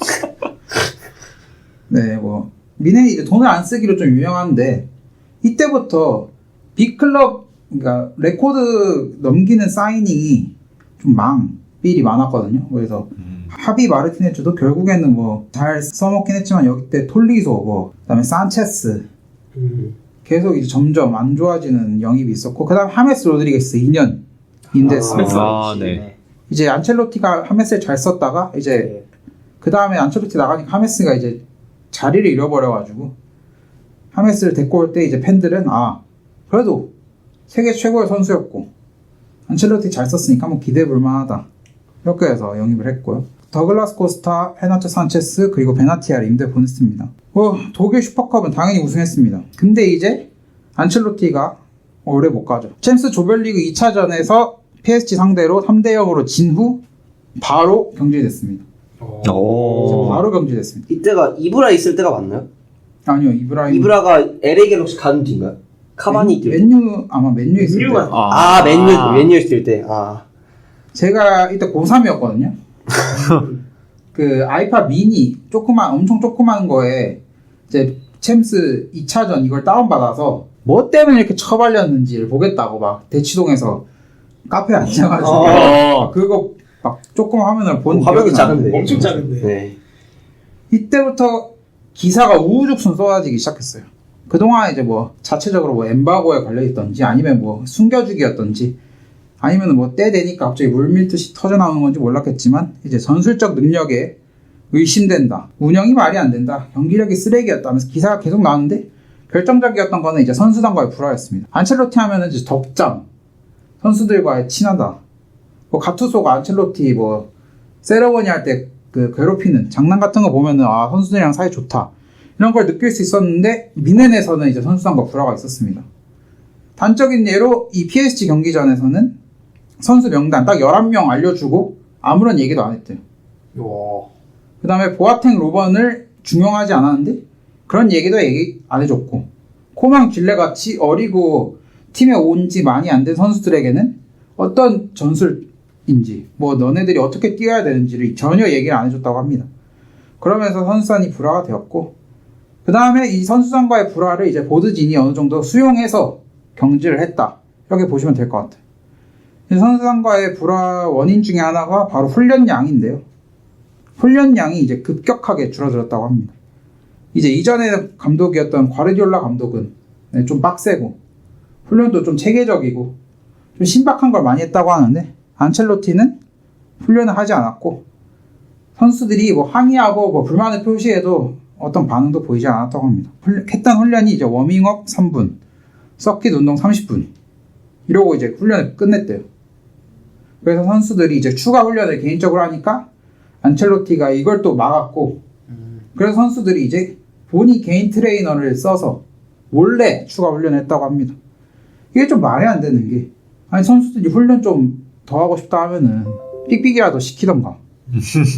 A: 네, 뭐 미넨이 이제 돈을 안 쓰기로 좀 유명한데 이때부터 빅클럽 그러니까 레코드 넘기는 사이닝이 좀 삘이 많았거든요. 그래서 하비 마르티네즈도 결국에는 뭐 잘 써먹긴 했지만 여기 때 톨리소 뭐 그다음에 산체스 계속 이제 점점 안 좋아지는 영입이 있었고 그다음 하메스 로드리게스 2년 인데스입니다.
D: 네.
A: 이제 안첼로티가 하메스를 잘 썼다가 이제 그 다음에 안첼로티 나가니까 하메스가 이제 자리를 잃어버려가지고 하메스를 데리고 올 때 이제 팬들은 그래도 세계 최고의 선수였고 안첼로티 잘 썼으니까 한번 기대해볼 만하다 이렇게 해서 영입을 했고요. 더글라스 코스타, 헤나토 산체스 그리고 베나티아를 임대 보냈습니다. 독일 슈퍼컵은 당연히 우승했습니다. 근데 이제 안첼로티가 오래 못 가죠. 챔스 조별리그 2차전에서 PSG 상대로 3-0으로 진 후 바로 경질됐습니다. 바로 경질됐습니다.
B: 이때가 이브라 있을 때가 맞나요?
A: 아니요,
B: 이브라가 LA 갤럭시 가는 뒤인가요? 카바니 뛸 때.
A: 맨유 있을 때.
B: 맨유 있을 때.
A: 제가 이때 고3이었거든요. 그 아이팟 미니 엄청 조그만 거에 이제 챔스 2차전 이걸 다운받아서 뭐 때문에 이렇게 처발렸는지를 보겠다고 막 대치동에서 카페에 앉아가지고 그거 막 조금 화면을 본
B: 화면이 작은데.
E: 엄청 작은데.
B: 네.
A: 이때부터 기사가 우후죽순 쏟아지기 시작했어요. 그동안 이제 뭐 자체적으로 뭐 엠바고에 걸려있던지 아니면 뭐 숨겨주기였던지 아니면 뭐 때 되니까 갑자기 물밀듯이 터져 나오는 건지 몰랐겠지만 이제 전술적 능력에 의심된다. 운영이 말이 안 된다. 경기력이 쓰레기였다 하면서 기사가 계속 나오는데 결정적이었던 거는 이제 선수단과의 불화였습니다. 안첼로티 하면은 이제 덕장, 선수들과의 친하다. 뭐 가투소가 안첼로티 뭐 세레머니 할 때 그 괴롭히는 장난 같은 거 보면은 아 선수들이랑 사이 좋다. 이런 걸 느낄 수 있었는데 미넨에서는 이제 선수단과 불화가 있었습니다. 단적인 예로 이 PSG 경기전에서는 선수 명단 딱 11명 알려주고 아무런 얘기도 안 했대요. 그 다음에 보아탱 로번을 중용하지 않았는데 그런 얘기도 얘기 안 해줬고 코망 길레같이 어리고 팀에 온 지 많이 안 된 선수들에게는 어떤 전술인지 뭐 너네들이 어떻게 뛰어야 되는지를 전혀 얘기를 안 해줬다고 합니다. 그러면서 선수단이 불화가 되었고 그 다음에 이 선수단과의 불화를 이제 보드진이 어느 정도 수용해서 경질을 했다. 이렇게 보시면 될 것 같아요. 이 선수단과의 불화 원인 중에 하나가 바로 훈련량인데요. 훈련량이 이제 급격하게 줄어들었다고 합니다. 이제 이전에 감독이었던 과르디올라 감독은 좀 빡세고 훈련도 좀 체계적이고 좀 신박한 걸 많이 했다고 하는데 안첼로티는 훈련을 하지 않았고 선수들이 뭐 항의하고 뭐 불만을 표시해도 어떤 반응도 보이지 않았다고 합니다. 했던 훈련이 이제 워밍업 3분, 서킷 운동 30분 이러고 이제 훈련을 끝냈대요. 그래서 선수들이 이제 추가 훈련을 개인적으로 하니까 안첼로티가 이걸 또 막았고 그래서 선수들이 이제 본인 개인 트레이너를 써서 몰래 추가 훈련을 했다고 합니다. 이게 좀 말이 안 되는 게 아니 선수들이 훈련 좀 더 하고 싶다 하면은 삑삑이라도 시키던가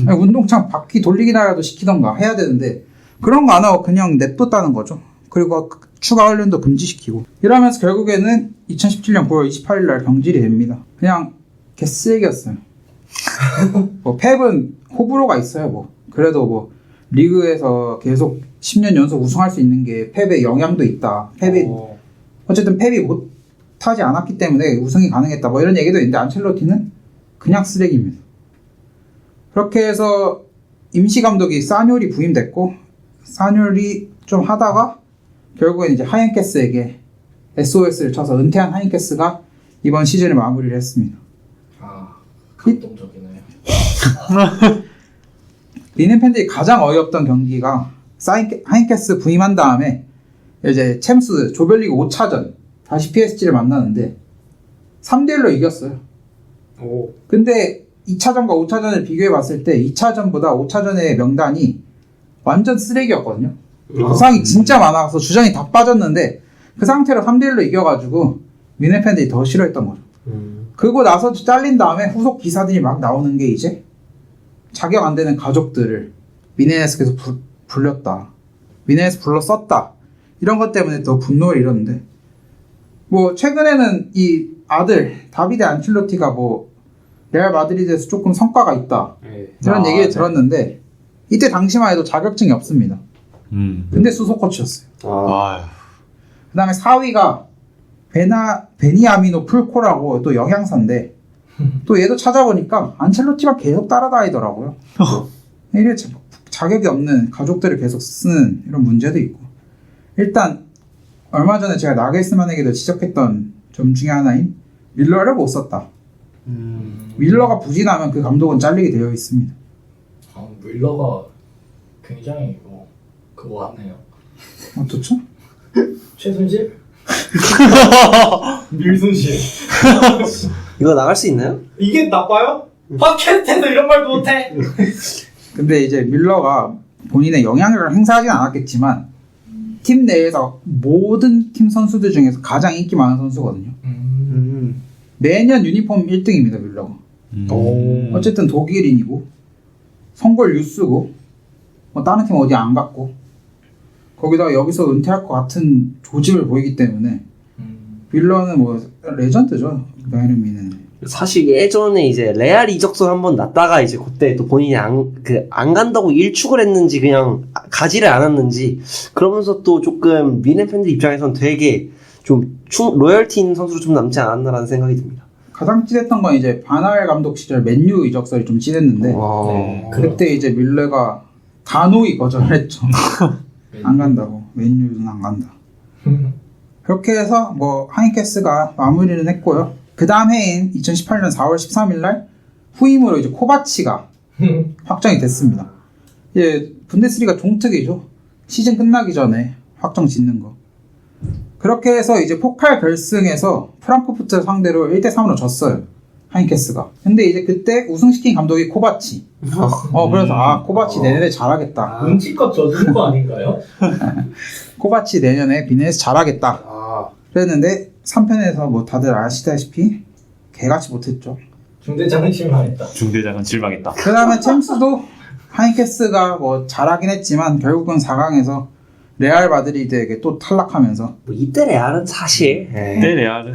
A: 아니, 운동장 바퀴 돌리기나라도 시키던가 해야 되는데 그런 거 안 하고 그냥 냅뒀다는 거죠. 그리고 추가 훈련도 금지시키고 이러면서 결국에는 2017년 9월 28일 날 경질이 됩니다. 그냥 개쓰레기였어요. 뭐 펩은 호불호가 있어요. 뭐 그래도 뭐 리그에서 계속 10년 연속 우승할 수 있는 게 펩의 영향도 있다. 펩이 어쨌든 펩이 못하지 않았기 때문에 우승이 가능했다. 뭐 이런 얘기도 있는데 안첼로티는 그냥 쓰레기입니다. 그렇게 해서 임시 감독이 사뇨리 부임됐고 사뇨리 좀 하다가 결국엔 이제 하얀캐스에게 SOS를 쳐서 은퇴한 하얀캐스가 이번 시즌을 마무리를 했습니다.
E: 아, 감동적이네요.
A: 리넨 팬들이 가장 어이없던 경기가 하인캐스 부임한 다음에 이제 챔스 조별리그 5차전 다시 PSG를 만나는데 3대1로 이겼어요. 근데 2차전과 5차전을 비교해 봤을 때 2차전보다 5차전의 명단이 완전 쓰레기였거든요. 부상이 진짜 많아서 주전이 다 빠졌는데 그 상태로 3대1로 이겨가지고 리넨 팬들이 더 싫어했던 거죠. 그러고 나서 잘린 다음에 후속 기사들이 막 나오는 게 이제 자격 안 되는 가족들을 미넨에서 계속 불렸다. 미넨에서 불러 썼다. 이런 것 때문에 더 분노를 일었는데 뭐 최근에는 이 아들 다비데 안첼로티가 뭐 레알 마드리드에서 조금 성과가 있다. 이런 얘기를 들었는데 이때 당시만 해도 자격증이 없습니다. 근데 수석 코치였어요. 그 다음에 4위가 베니아미노 풀코라고 또 영양사인데 또 얘도 찾아보니까 안첼로티가 계속 따라다니더라고요. 이래 자격이 없는 가족들을 계속 쓰는 이런 문제도 있고 일단 얼마 전에 제가 나겔스만에게도 지적했던 점 중에 하나인 밀러를 못 썼다. 밀러가 부진하면 그 감독은 잘리게 되어 있습니다.
E: 아, 밀러가 굉장히 뭐 그거 같네요.
A: 어떻죠?
E: 최순실? 밀순실.
B: 이거 나갈 수 있나요?
E: 이게 나빠요? 팟캐스트에서 이런 말도 못해.
A: 근데 이제 밀러가 본인의 영향력을 행사하진 않았겠지만 팀 내에서 모든 팀 선수들 중에서 가장 인기 많은 선수거든요. 매년 유니폼 1등입니다, 밀러가. 어쨌든 독일인이고 성골 유스고 뭐 다른 팀 어디 안 갔고 거기다가 여기서 은퇴할 것 같은 조짐을 보이기 때문에 밀러는 뭐 레전드죠. 바이에른 뮌헨은.
B: 사실 예전에 이제 레알 이적설 한번 났다가 이제 그때 또 본인이 안 간다고 일축을 했는지 그냥 가지를 않았는지 그러면서 또 조금 미넨 팬들 입장에선 되게 좀 로열티 있는 선수로 좀 남지 않았나라는 생각이 듭니다.
A: 가장 찐했던 건 이제 바날 감독 시절 맨유 이적설이 좀 찐했는데
E: 네,
A: 그때 이제 밀러가 단호히 거절을 했죠. 안 간다고. 맨유는 안 간다. 그렇게 해서 뭐 하인캐스가 마무리는 했고요. 그 다음 해인 2018년 4월 13일 날 후임으로 이제 코바치가 확정이 됐습니다. 예, 분데스리가 종특이죠. 시즌 끝나기 전에 확정 짓는 거. 그렇게 해서 이제 폭발 결승에서 프랑크푸르트 상대로 1대3으로 졌어요. 하인케스가. 근데 이제 그때 우승시킨 감독이 코바치. 그래서 코바치 내년에 잘하겠다.
E: 눈치껏 져준 거 아닌가요?
A: 코바치 내년에 비네에서 잘하겠다. 그랬는데 3편에서 뭐 다들 아시다시피 개같이 못했죠.
E: 중대장은 실망했다.
D: 중대장은 실망했다.
A: 그 다음에 챔스도 하인케스가 뭐 잘하긴 했지만 결국은 4강에서 레알 마드리드에게 또 탈락하면서
B: 뭐 이때 레알은 사실
D: 때 레알은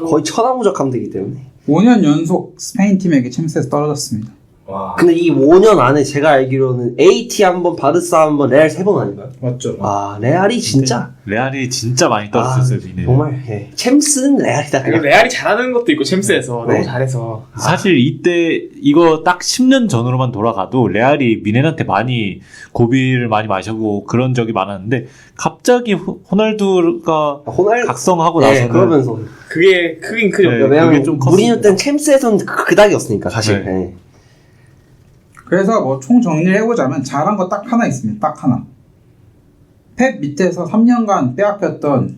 B: 거의 천하무적하면 되기 때문에.
A: 5년 연속 스페인 팀에게 챔스에서 떨어졌습니다.
E: 와.
B: 근데 이 5년 안에 제가 알기로는 AT 한 번, 바르사 한 번, 레알 3번 아닌가요?
A: 맞죠.
B: 와, 레알이 진짜
D: 레알이 진짜 많이 떨어졌어요. 비네.
B: 정말 챔스는 레알이다.
C: 그리고 레알이 잘하는 것도 있고 챔스에서
B: 네.
C: 너무 잘해서
D: 사실 이때 이거 딱 10년 전으로만 돌아가도 레알이 미넨한테 많이 고비를 많이 마셔보고 그런 적이 많았는데 갑자기 호날두가 각성하고 나서는
B: 그러면서
C: 그게 크긴 크죠.
D: 네.
B: 왜냐면
D: 그게 좀
B: 무리뉴 때는 챔스에서는 그닥이었으니까 사실.
D: 네.
B: 네.
A: 그래서 뭐 총 정리를 해보자면 잘한 거 딱 하나 있습니다. 딱 하나. 펩 밑에서 3년간 빼앗겼던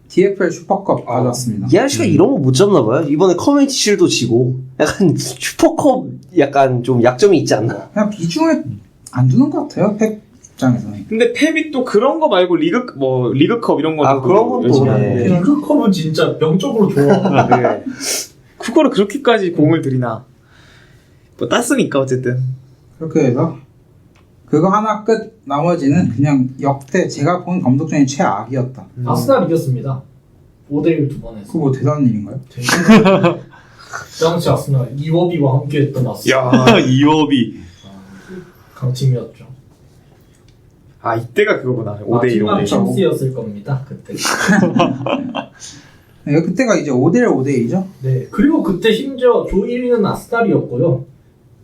A: DFL 슈퍼컵 가져왔습니다.
B: 이하씨가 이런 거 못 잡나 봐요. 이번에 커뮤니티 쉴도 지고 약간 슈퍼컵 약간 좀 약점이 있지 않나?
A: 그냥 비중을 안 두는 것 같아요. 펩 입장에서는.
C: 근데 펩이 또 그런 거 말고 리그컵 이런 거
B: 그런 것도
C: 열심히
B: 네.
C: 하는데
E: 핑크컵은 진짜 병적으로 좋아.
C: 네. 그거를 그렇게까지 공을 들이나 뭐 땄으니까 어쨌든
A: 그렇게 해서 그거 하나 끝. 나머지는 그냥 역대 제가 본 감독 중에 최악이었다.
E: 아스날 이겼습니다. 5대1 두 번 했어.
A: 그거 뭐 대단한 일인가요?
E: 당시 아스날 이워비와 함께했던 아스날
C: 야
D: 이업이
E: 강팀이었죠.
C: 이때가 그거구나. 5대1
E: 마지막
C: 5대1
E: 챔스였을 겁니다. 그때.
A: 네, 그때가 이제 5대1 5대2죠.
E: 네. 그리고 그때 심지어 조 1위는 아스날이었고요.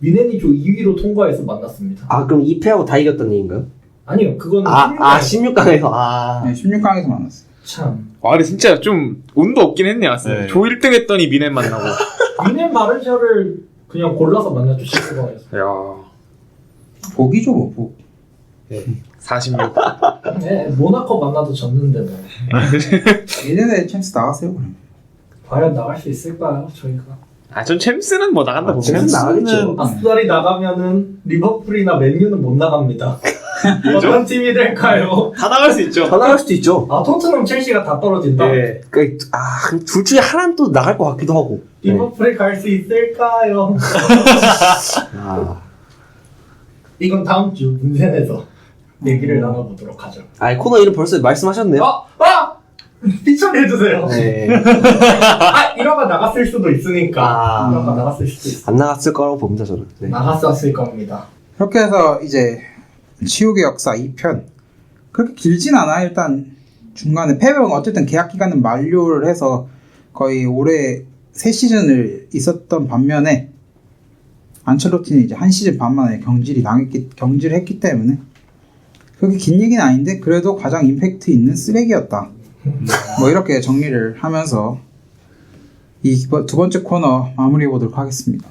E: 미넨이 조 2위로 통과해서 만났습니다.
B: 그럼 2패하고 다 이겼던 얘기인가요?
E: 아니요, 그거는
B: 16강에서
A: 네, 16강에서 만났어요.
E: 참.
C: 근데 진짜 좀 운도 없긴 했네.
D: 네.
C: 조 1등 했더니 미넨 만나고.
E: 미넨 마르샤를 그냥 골라서 만났죠, 16강에서.
C: 야
A: 복이죠, 뭐, 복.
C: 46.
E: 네, 모나코 만나도 졌는데 뭐.
A: 예전에 챔스 나갔어요, 그럼.
E: 과연 나갈 수 있을까요, 저희가?
C: 전 챔스는 뭐 나간다 보고.
B: 챔스 나가겠죠.
E: 아스날이 나가면은 리버풀이나 맨유는 못 나갑니다. 어떤 팀이 될까요?
C: 다 나갈 수 있죠.
B: 더 나갈 수도 있죠.
E: 토트넘 첼시가 다 떨어진다.
C: 네.
B: 둘 중에 하나는 또 나갈 것 같기도 하고.
E: 리버풀이 갈 수 있을까요? 이건 다음 주 문센에서 얘기를 나눠보도록 하죠.
B: 코너 이름 벌써 말씀하셨네요.
E: 피처리해주세요.
B: 네.
E: 이러가 나갔을 수도 있으니까. 이러가 나갔을 수도 있어.
B: 안 나갔을 거라고 봅니다, 저는. 네.
E: 나갔었을 겁니다.
A: 그렇게 해서 이제 치욕의 역사 2편. 그렇게 길진 않아. 일단 중간에 펩은 어쨌든 계약 기간은 만료를 해서 거의 올해 3시즌을 있었던 반면에 안첼로티는 이제 1시즌 반 만에 경질을 했기 때문에 그렇게 긴 얘기는 아닌데 그래도 가장 임팩트 있는 쓰레기였다. 뭐 이렇게 정리를 하면서 이 두 번째 코너 마무리해 보도록 하겠습니다.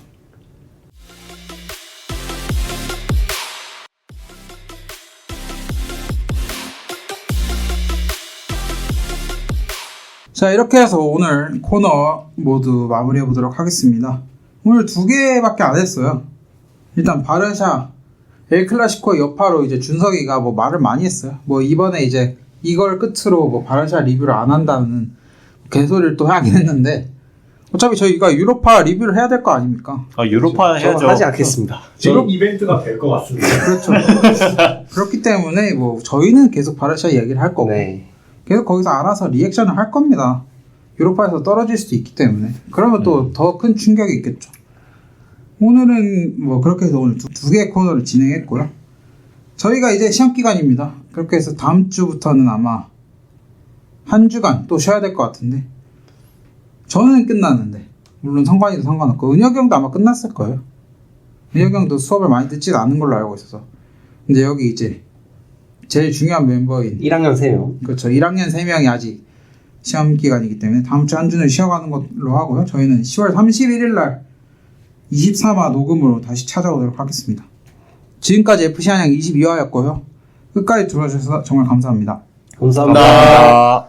A: 자, 이렇게 해서 오늘 코너 모두 마무리해 보도록 하겠습니다. 오늘 2개밖에 안 했어요. 일단 바르샤 엘 클라시코 여파로 이제 준석이가 뭐 말을 많이 했어요. 뭐 이번에 이제 이걸 끝으로 뭐 바르샤 리뷰를 안 한다는 개소리를 또 하긴 했는데 어차피 저희가 유로파 리뷰를 해야 될 거 아닙니까?
D: 유로파 해야죠.
B: 저는 하지 않겠습니다.
E: 지금 이벤트가 될 것 같습니다.
A: 그렇죠. 그렇기 때문에 뭐 저희는 계속 바르샤 이야기를 할 거고
B: 네.
A: 계속 거기서 알아서 리액션을 할 겁니다. 유로파에서 떨어질 수도 있기 때문에 그러면 또 더 큰 충격이 있겠죠. 오늘은 뭐 그렇게 해서 오늘 두 개의 코너를 진행했고요. 저희가 이제 시험기간입니다. 그렇게 해서 다음 주부터는 아마 한 주간 또 쉬어야 될 것 같은데 저는 끝났는데 물론 성관이도 상관없고 은혁이 형도 아마 끝났을 거예요. 은혁이 형도 수업을 많이 듣지도 않은 걸로 알고 있어서 근데 여기 이제 제일 중요한 멤버인
B: 1학년 3명.
A: 그렇죠. 1학년 3명이 아직 시험 기간이기 때문에 다음 주 한 주는 쉬어가는 걸로 하고요. 저희는 10월 31일 날 23화 녹음으로 다시 찾아오도록 하겠습니다. 지금까지 FC 한양 22화였고요. 끝까지 들어주셔서 정말 감사합니다.
B: 감사합니다.
C: 감사합니다.